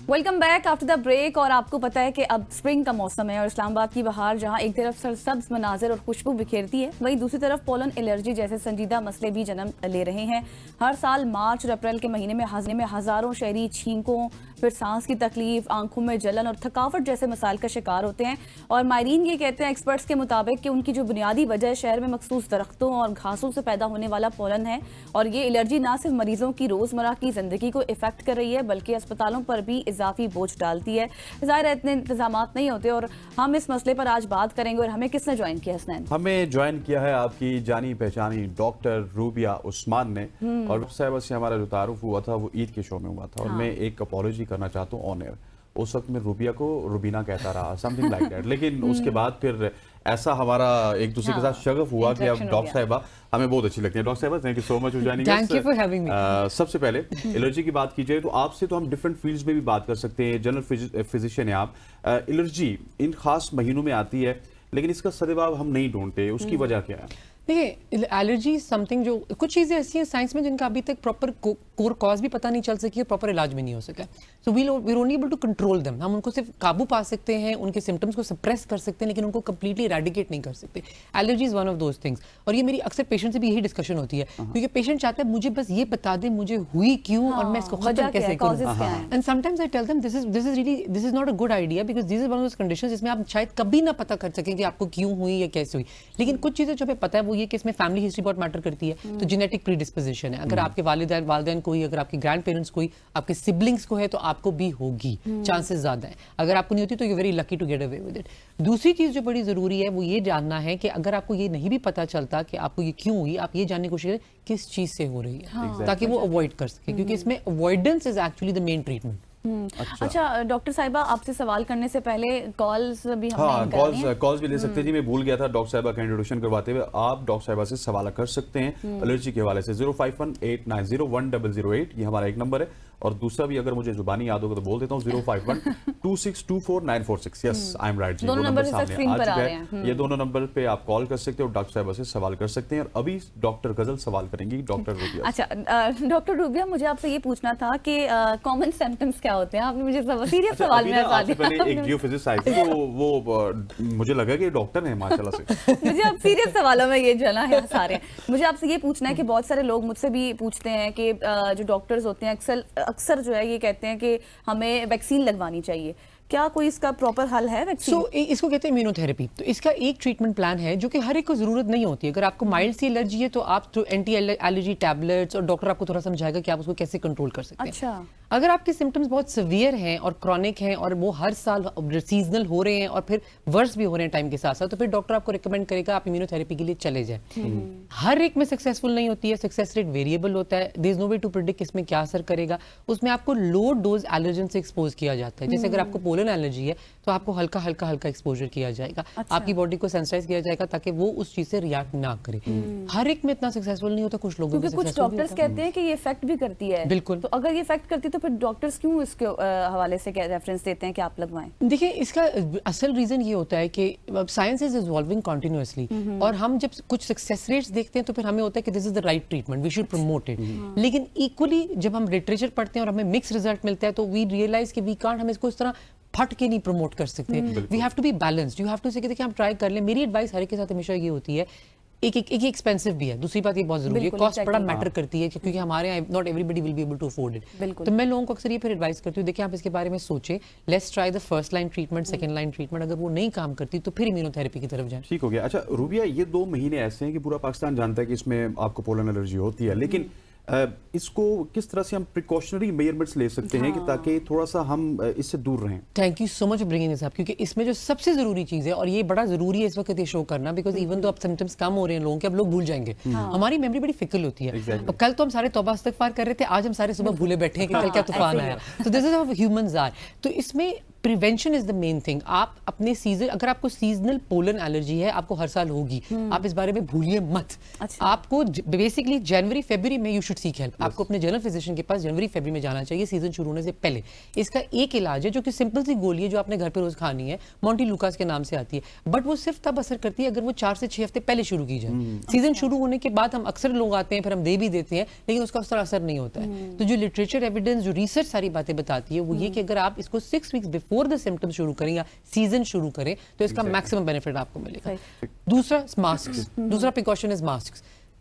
Welcome back after the break. और आपको पता है कि अब स्प्रिंग का मौसम है और इस्लामाबाद की बहार जहां एक तरफ सरसब्ज मनाजिर और खुशबू बिखेरती है, वहीं दूसरी तरफ पोलन एलर्जी जैसे संजीदा मसले भी जन्म ले रहे हैं। हर साल मार्च और अप्रैल के महीने में हज़ारों शहरी छींकों, फिर सांस की तकलीफ, आंखों में जलन और थकावट जैसे मसाइल का शिकार होते हैं। और माहिरीन ये कहते हैं, एक्सपर्ट्स के मुताबिक, कि उनकी जो बुनियादी वजह शहर में मखसूस दरख्तों और घासों से पैदा होने वाला पोलन है। और ये एलर्जी ना सिर्फ मरीजों की रोज़मर्रा की ज़िंदगी को इफेक्ट कर रही है, बल्कि अस्पतालों पर भी इजाफी बोझ डालती है। ज़ाहिर है इतने इंतजाम नहीं होते। और हम इस मसले पर आज बात करेंगे। और हमें किसने ज्वाइन किया? हसनैन हमें ज्वाइन किया है आपकी जानी पहचानी डॉक्टर रूबिया उस्मान ने। और साहिबा से हमारा जो तारुफ हुआ था वो ईद के शो में हुआ था। और मैं एक अपॉलॉजी करना चाहता हूँ ऑन एयर। उस वक्त मैं रूबिया को रुबीना कहता रहा, समथिंग लाइक दैट। लेकिन उसके बाद फिर ऐसा हमारा एक दूसरे के साथ शगफ हुआ कि अब डॉक्टर साहिबा हमें बहुत अच्छी लगती है। डॉक्टर साहिबा, thank you so much for joining us. Thank you for having me. सबसे पहले एलर्जी की बात की जाए तो आपसे तो हम डिफरेंट फील्ड्स में भी बात कर सकते हैं। जनरल फिजिशियन है आप। एलर्जी इन खास महीनों में आती है, लेकिन इसका सद्भाव हम नहीं ढूंढते, उसकी वजह क्या है? देखिए, एलर्जी समथिंग, जो कुछ चीज़ें ऐसी हैं साइंस में जिनका अभी तक प्रॉपर कोर कॉज भी पता नहीं चल सकी और प्रॉपर इलाज भी नहीं हो सका। So we are only able to control them. हम उनको सिर्फ काबू पा सकते हैं, उनके सिम्टम्स को सप्रेस कर सकते हैं, लेकिन उनको कंप्लीटली इरेडिकेट नहीं कर सकते। Allergy is one of those things. और ये मेरी अक्सर पेशेंट से भी यही डिस्कशन होती है, क्योंकि पेशेंट चाहता है मुझे बस ये बता दे मुझे हुई क्यों और मैं इसको खत्म कैसे करूं। And sometimes I tell them this is not a good idea, because this is one of those conditions जिसमें आप शायद कभी ना पता कर सकें कि आपको क्यों हुई या कैसे हुई। लेकिन कुछ चीज़ें जो हमें पता है वो ये कि इसमें फैमिली हिस्ट्री बहुत मैटर करती है। तो जेनेटिक प्रीडिस्पोजिशन है, अगर आपके वालिदैन कोई, अगर आपके ग्रैंड पेरेंट्स कोई, आपके सिबलिंग्स को है तो आपको भी होगी, चांसेस ज्यादा है। अगर आपको नहीं होती तो you very lucky to get away with it. दूसरी चीज जो बड़ी जरूरी है वो ये जानना है कि अगर आपको ये नहीं भी पता चलता कि आपको ये क्यों हुई, आप ये जानने की कोशिश करें किस चीज से हो रही है, ताकि वो अवॉइड कर सके, क्योंकि इसमें avoidance is actually the main treatment. अच्छा डॉक्टर साहिबा, आपसे सवाल करने से पहले कॉल्स भी हमने हाँ, करनी है। कॉल्स भी ले सकते हैं जी। मैं भूल गया था डॉक्टर साहिबा का इंट्रोडक्शन करवाते हुए। आप डॉक्टर साहिबा से सवाल कर सकते हैं एलर्जी के हवाले से। 05189010008 ये हमारा एक नंबर है, और दूसरा भी अगर मुझे जुबानी याद होगा तो बोल देता हूँ, 05126249446। यस, आई एम राइट जी। दोनों नंबर स्क्रीन पर आ रहे हैं। ये दोनों नंबर पे आप कॉल कर सकते हो, डॉक्टर साहिबा से सवाल कर सकते हैं। और अभी डॉक्टर गजल सवाल करेंगी डॉक्टर रूबिया। अच्छा डॉक्टर रूबिया, मुझे आपसे ये पूछना था कि कॉमन सिम्टम्स क्या होते हैं? आपने मुझे सीरियस सवाल में फंसा दिया। पहले एक जियोफिजिस्ट आई थी, वो मुझे लगा कि डॉक्टर है माशाल्लाह से। मुझे अब सीरियस सवालों में ये जना है सारे। मुझे आपसे ये पूछना है कि बहुत सारे लोग मुझसे भी पूछते हैं कि जो डॉक्टर्स होते हैं अक्सर जो है ये कहते हैं कि हमें वैक्सीन लगवानी चाहिए। क्या कोई इसका प्रॉपर हल है वैक्सीन? इसको कहते हैं इम्यूनोथेरेपी। तो इसका एक ट्रीटमेंट प्लान है जो कि हर एक को जरूरत नहीं होती है। अगर आपको माइल्ड सी एलर्जी है तो आप तो एंटी एलर्जी टैबलेट्स, और डॉक्टर आपको थोड़ा समझाएगा कि आप उसको कैसे कंट्रोल कर सकते हैं। अच्छा। अगर आपके सिम्टम्स बहुत सिवियर हैं और क्रॉनिक हैं और वो हर साल सीजनल हो रहे हैं और फिर वर्स भी हो रहे हैं टाइम के साथ साथ, तो फिर डॉक्टर आपको रिकमेंड करेगा आप इम्यूनोथेरेपी के लिए चले जाएं। हर एक में सक्सेसफुल नहीं होती है, सक्सेस रेट वेरिएबल होता है। There is no way to predict इसमें क्या असर करेगा। उसमें आपको लो डोज एलर्जन से एक्सपोज किया जाता है। जैसे अगर आपको पोलन एलर्जी है तो आपको हल्का हल्का एक्सपोजर किया जाएगा। अच्छा। आपकी बॉडी को सेंसिटाइज किया जाएगा ताकि वो उस चीज से रिएक्ट ना करे। हर एक में इतना सक्सेसफुल नहीं होता, कुछ लोगों में क्योंकि कुछ डॉक्टर्स कहते हैं कि ये इफेक्ट भी करती है। बिल्कुल। तो अगर ये इफेक्ट करती है तो फिर डॉक्टर्स क्यों इसके हवाले से क्या रेफरेंस देते हैं कि आप लगवाएं? देखिए, इसका असल रीजन ये होता है कि साइंस इज इवॉल्विंग कॉन्टिन्यूअसली, और हम जब कुछ सक्सेस रेट्स देखते हैं तो फिर हमें होता है कि this is the right treatment, we should promote it. लेकिन इक्वली जब हम लिटरेचर पढ़ते हैं और हमें मिक्स रिजल्ट मिलता है तो वी रियलाइज कि वी कांट, हम इसको इस तरह फट के नहीं प्रमोट कर सकते। We have to be balanced. You have to say कि देखिए हम ट्राई कर लें। मेरी एडवाइस हर एक के साथ हमेशा ये होती है, एक एक्सपेंसिव भी है। दूसरी बात ये बहुत जरूरी है, कॉस्ट बड़ा मैटर करती है क्योंकि हमारे यहाँ not everybody will be able to afford it. तो मैं लोगों को अक्सर ये फिर एडवाइस करती हूँ, देखिए आप इसके बारे में सोचें, let's try the first line treatment, second line treatment. अगर वो नहीं काम करती तो फिर इम्यूनोथेरेपी की तरफ जाएं। ठीक हो गया। अच्छा रूबिया, ये 2 महीने ऐसे हैं कि पूरा पाकिस्तान जानता है कि इसमें आपको पोलन एलर्जी होती है, लेकिन इसको किस तरह से हम प्रिकॉशनरी मेजरमेंट्स ले सकते हैं कि ताकि थोड़ा सा हम इससे दूर रहें? Thank you so much for bringing this up, क्योंकि इसमें जो सबसे जरूरी चीज है, और ये बड़ा जरूरी है इस वक्त ये शो करना, बिकॉज इवन तो अब सिम्टम्स कम हो रहे हैं लोगों के, अब लोग भूल जाएंगे। हमारी मेमोरी बड़ी फिकल होती है। अब कल तो हम सारे तौबा इस्तगफार कर रहे थे, आज हम सारे सुबह भूले बैठे हैं कि कल क्या तूफान आया। तो this is how humans are. तो इसमें prevention is the main thing. आप अपने सीजन, अगर आपको सीजनल पोलन एलर्जी है, आपको हर साल होगी, आप इस बारे में भूलिए मत। अच्छा। आपको बेसिकली जनवरी फरवरी में यू शुड सीक हेल्प। आपको अपने जनरल फिजिशियन के पास जनवरी फरवरी में जाना चाहिए, सीजन शुरू होने से पहले। इसका एक इलाज है जो कि सिंपल सी गोली है जो आपने घर पे रोज खानी है, मॉन्टी लूकास के नाम से आती है, बट वो सिर्फ तब असर करती है अगर वो 4 से 6 हफ्ते पहले शुरू की जाए। सीजन शुरू होने के बाद हम अक्सर लोग आते हैं, फिर हम दे भी देते हैं, लेकिन उसका उस तरह असर नहीं होता है। तो जो लिटरेचर एविडेंस, जो रिसर्च सारी बातें बताती है वो ये कि अगर आप इसको 6 वीक्स बिफोर द सिम्टम्स शुरू करें या सीजन शुरू करें तो इसका मैक्सिमम बेनिफिट आपको मिलेगा। दूसरा मास्क, दूसरा प्रिकॉशन इज मास्क।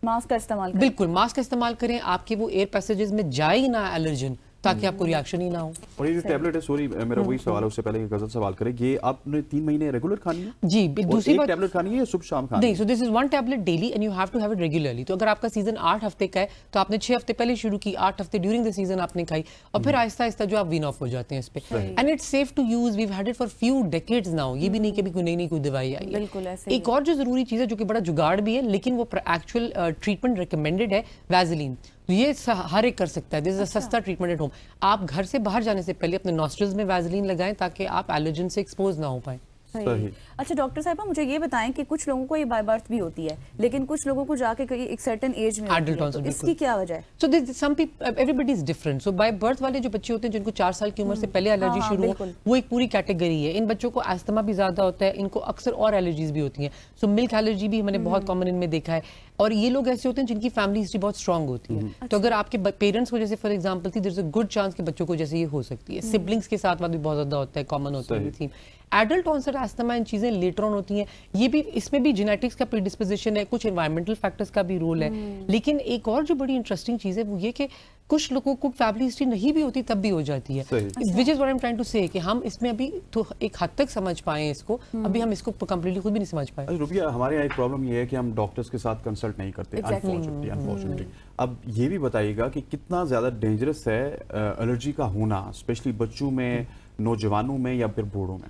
मास्क का इस्तेमाल करें। बिल्कुल मास्क का इस्तेमाल करें, आपके वो एयर पैसेजेस में जाए ही ना एलर्जन, ताकि आपको रिएक्शन ही ना हो। और ये जो टैबलेट है, सॉरी मेरा वही सवाल है, उससे पहले गजल सवाल करें, ये आपने 3 महीने रेगुलर खानी है? जी, दूसरी बात, टैबलेट खानी है या सुबह शाम खानी है? नहीं, so this is 1 tablet daily and you have to have it regularly. तो अगर आपका सीजन 8 हफ्ते का है तो आपने 6 हफ्ते पहले शुरू की, 8 हफ्ते ड्यूरिंग द सीजन आपने खाई, और फिर आहिस्ता आहिस्ता जो आप वीन ऑफ हो जाते हैं इस पे। And it's safe to use, we have had it for few decades now. ये भी नहीं कि कोई नई दवाई आई है। बिल्कुल ऐसे एक और जो जरूरी चीज है जो कि बड़ा जुगाड़ भी है, लेकिन वो एक्चुअल ट्रीटमेंट रिकमेंडेड है, वैसलीन। तो ये हर एक कर सकता है, दिस इज अ सस्ता ट्रीटमेंट एट होम। आप घर से बाहर जाने से पहले अपने नॉस्ट्रल्स में वैसलीन लगाएं ताकि आप एलर्जन से एक्सपोज ना हो पाए। सही। अच्छा डॉक्टर साहिबा, मुझे ये बताएं कि कुछ लोगों को ये बाय बर्थ भी होती है, लेकिन कुछ लोगों को जाके एक सर्टेन एज में होती है, तो इसकी क्या वजह है? So some people, everybody is different. So by birth वाले जो बच्चे होते हैं जिनको 4 साल की उम्र से पहले एलर्जी शुरू हो, वो एक पूरी कैटेगरी है। इन बच्चों को अस्थमा भी ज्यादा होता है, इनको अक्सर और एलर्जीज भी होती हैं। सो मिल्क एलर्जी भी मैंने बहुत कॉमन इनमें देखा है। और ये लोग ऐसे होते हैं जिनकी फैमिली हिस्ट्री बहुत स्ट्रांग होती है। तो अगर आपके पेरेंट्स को जैसे फॉर एग्जांपल थी, there is a good chance कि बच्चों को जैसे ये हो सकती है। सिबलिंग्स के साथ बात भी बहुत ज्यादा होता है, कॉमन होता है थीम। एडल्ट ऑनसेट अस्थमा इन चीजें लेटर ऑन होती हैं, ये भी, इसमें भी जेनेटिक्स का प्रीडिस्पोजिशन है, कुछ एनवायरमेंटल फैक्टर्स का भी रोल है। लेकिन एक और जो बड़ी इंटरेस्टिंग चीज है वो ये कि कुछ लोगों को फैमिली हिस्ट्री नहीं भी होती तब भी हो जाती है, which is what I am trying to say कि हम इसमें अभी तो एक हद तक समझ पाए इसको, अभी हम इसको कंप्लीटली खुद भी नहीं समझ पाए। रुबिया, हमारे यहाँ एक प्रॉब्लम ये है कि हम डॉक्टर्स के साथ कंसल्ट नहीं करते, अनफॉर्चुनेटली। अब ये भी बताइएगा कि कितना ज्यादा डेंजरस है एलर्जी का होना, स्पेशली बच्चों में, नौजवानों में या फिर बूढ़ों में?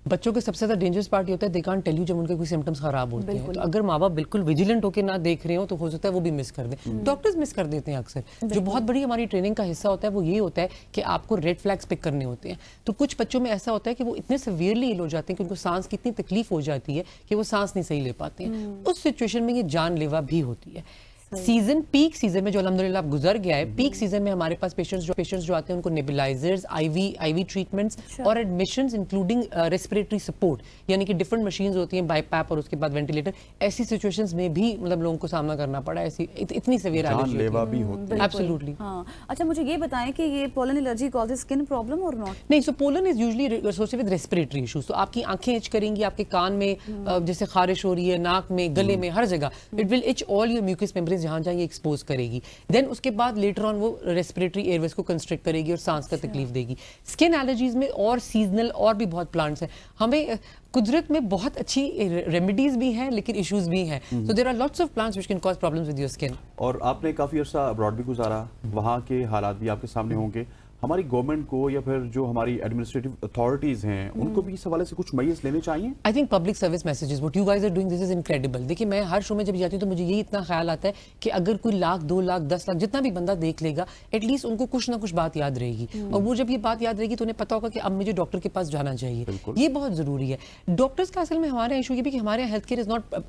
बच्चों के सबसे ज्यादा डेंजरस पार्ट ये होता है दे कांट टेल यू जब उनके कोई सिम्टम्स खराब होते हैं। तो अगर माँ बाप बिल्कुल विजिलेंट होकर ना देख रहे हो तो हो सकता है वो भी मिस कर दें। डॉक्टर्स मिस कर देते हैं अक्सर। जो बहुत बड़ी हमारी ट्रेनिंग का हिस्सा होता है वो ये होता है कि आपको रेड फ्लैग्स पिक करने होते हैं। तो कुछ बच्चों में ऐसा होता है कि वो इतने सीवियरली इल हो जाते हैं कि उनको सांस की इतनी तकलीफ हो जाती है कि वो सांस नहीं सही ले पाते हैं। उस सिचुएशन में ये जानलेवा भी होती है। सीजन पीक सीजन में जो अल्हम्दुलिल्लाह अब गुजर गया है, पीक सीजन में हमारे पास पेशेंट्स जो आते हैं उनको नेबुलाइजर्स, आईवी ट्रीटमेंट्स और एडमिशंस इंक्लूडिंग रेस्पिरेटरी सपोर्ट, यानी कि डिफरेंट मशीन्स होती हैं, बाईपैप और उसके बाद वेंटिलेटर। ऐसी सिचुएशंस में भी मतलब लोगों को सामना करना पड़ा, ऐसी इतनी सीवियर जानलेवा भी होती है। एब्सोल्युटली। हाँ, अच्छा मुझे ये बताएं कि ये pollen allergy causes skin problem और नॉट? नहीं, so pollen is usually associated with respiratory issues. तो आपकी आंखें इच करेंगी, आपके कान में जैसे खारिश हो रही है, नाक में, गले में, हर जगह it will itch all your mucous membranes, जहां जहां ये एक्सपोज करेगी। देन उसके बाद लेटर ऑन वो रेस्पिरेटरी एयरवेज को कंस्ट्रिक्ट करेगी और सांस का तकलीफ देगी। स्किन एलर्जीज में और सीजनल और भी बहुत प्लांट्स हैं। हमें कुदरत में बहुत अच्छी रेमेडीज भी हैं लेकिन इश्यूज भी हैं। So there are lots of plants which can cause problems with your skin. और आपने काफी अर्सा अब्रॉड भी गुजारा, वहाँ के हालात भी आपके सामने होंगे। हमारी गवर्नमेंट को या फिर जो हमारी एडमिनिस्ट्रेटिव अथॉरिटीज हैं उनको भी इस हवाले से कुछ मैयर्स लेने चाहिए। I think public service messages what you guys are doing this is incredible. देखिए, मैं हर शो में जब जाती हूँ तो मुझे यही इतना ख्याल आता है कि अगर कोई 1 लाख 2 लाख 10 लाख जितना भी बंदा देख लेगा, एटलीस्ट उनको कुछ ना कुछ बात याद रहेगी। और वो जब ये बात याद रहेगी तो उन्हें पता होगा कि अब मुझे डॉक्टर के पास जाना चाहिए। ये बहुत जरूरी है। डॉक्टर्स का असल में हमारा इशू ये भी कि हमारे health care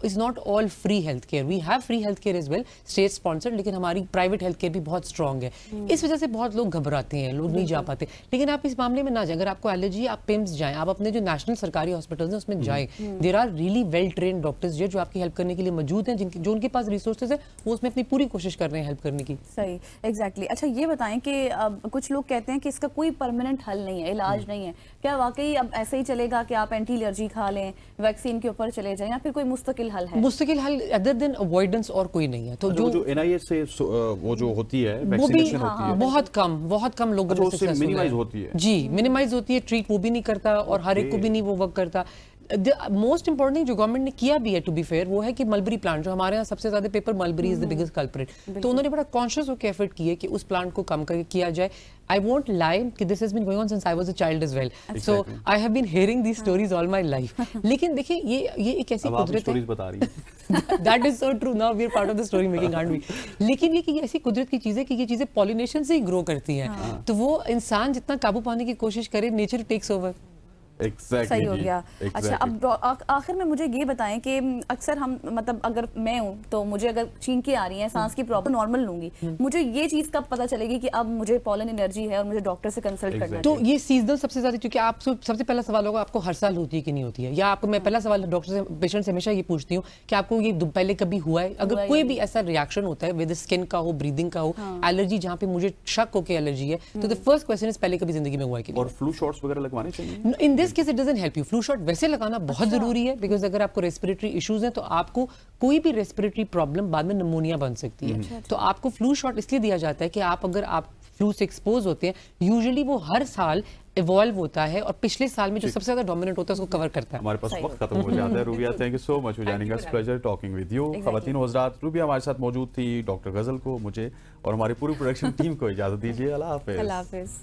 is not all free health care. We have free health care as well, state sponsored, लेकिन हमारी प्राइवेट हेल्थ केयर भी बहुत स्ट्रॉन्ग है। इस वजह से बहुत लोग घबराते हैं, लोग नहीं जा पाते। लेकिन आप इस मामले में ना जाएं। अगर आपको एलर्जी है आप पिम्स जाएं, आप अपने जो नेशनल सरकारी हॉस्पिटल्स हैं उसमें जाएं। There are really well trained doctors जो आपकी हेल्प करने के लिए मौजूद हैं, जो उनके पास रिसोर्सेज है वो उसमें अपनी पूरी कोशिश कर रहे हैं हेल्प करने की। सही, एग्जैक्टली। अच्छा ये बताएं कि अब कुछ लोग कहते हैं कि इसका कोई परमानेंट हल नहीं है, इलाज नहीं है। क्या वाकई अब ऐसे ही चलेगा कि आप एंटी एलर्जी खा लें, वैक्सीन के ऊपर चले जाएं, या फिर कोई मुस्तकिल हल है? मुस्तकिल हल अदर देन अवॉइडेंस और कोई नहीं है। तो जो NIH से वो जो होती है वो भी वैक्सीनेशन होती है, बहुत कम लोगों में उससे मिनिमाइज होती है। जी, मिनिमाइज होती है। ट्रीट वो भी नहीं करता और हर एक को भी नहीं वो वर्क करता। मोस्ट इंपॉर्टेंट थिंग जो गवर्नमेंट ने किया भी है टू बी फेयर वो है कि मलबरी प्लांट, जो हमारे यहाँ सबसे ज्यादा paper mulberry is the biggest culprit, तो उन्होंने बड़ा कॉन्शियस होकर एफर्ट की है कि उस प्लांट को कम करके किया जाए। I won't lie कि this has been going on since I was a child as well. So I have been hearing these stories all my life. लेकिन देखिए ये एक ऐसी कुदरत है, बता रही है। That is so true. Now we are part of the story making, aren't we? लेकिन ये कि ये ऐसी कुदरत की चीज़ है कि ये चीज़ें पॉलिनेशन से ही ग्रो करती हैं। तो वो इंसान जितना काबू पाने की कोशिश करे, नेचर टेक्स ओवर। सही हो गया। अच्छा, अब आखिर में मुझे ये बताएं कि अक्सर हम मतलब अगर मैं हूँ तो मुझे अगर छींकें आ रही हैं, सांस की प्रॉब्लम नॉर्मल लूंगी, मुझे ये चीज कब पता चलेगी कि अब मुझे पोलन एलर्जी है और मुझे डॉक्टर से कंसल्ट करना है? तो ये सीजनल सबसे ज्यादा, क्योंकि आप सबसे पहला सवाल होगा आपको हर साल होती है कि नहीं होती है, या आपको मैं पहला सवाल डॉक्टर से पेशेंट से हमेशा ये पूछती हूँ कि आपको ये पहले कभी हुआ है। अगर कोई भी ऐसा रिएक्शन होता है विद स्किन का हो, ब्रीदिंग का हो, एलर्जी जहाँ पे मुझे शक हो कि एलर्जी है, तो द फर्स्ट क्वेश्चन इज पहले कभी जिंदगी में हुआ है कि नहीं। और फ्लू शॉट्स वगैरह लगवाने चाहिए? In this case it doesn't help you. Flu shot वैसे लगाना बहुत जरूरी है, बिकॉज अगर आपको रेस्पिरेटरी इश्यूज हैं तो आपको कोई भी रेस्पिरेटरी प्रॉब्लम बाद में निमोनिया बन सकती है। तो आपको फ्लू शॉट इसलिए दिया जाता है कि अगर आप फ्लू से एक्सपोज होते हैं, यूजुअली वो हर साल इवॉल्व होता है और पिछले साल में जो सबसे ज्यादा डोमिनेंट होता है उसको कवर करता है। हमारे पास वक्त खत्म हो जाता है। Rubia, thank you so much for joining us, pleasure talking with you. खवातीन व हज़रात, रूबिया हमारे साथ मौजूद थी। डॉक्टर गजल को, मुझे और हमारी पूरी प्रोडक्शन टीम को इजाजत दीजिए। अल्लाह हाफिज।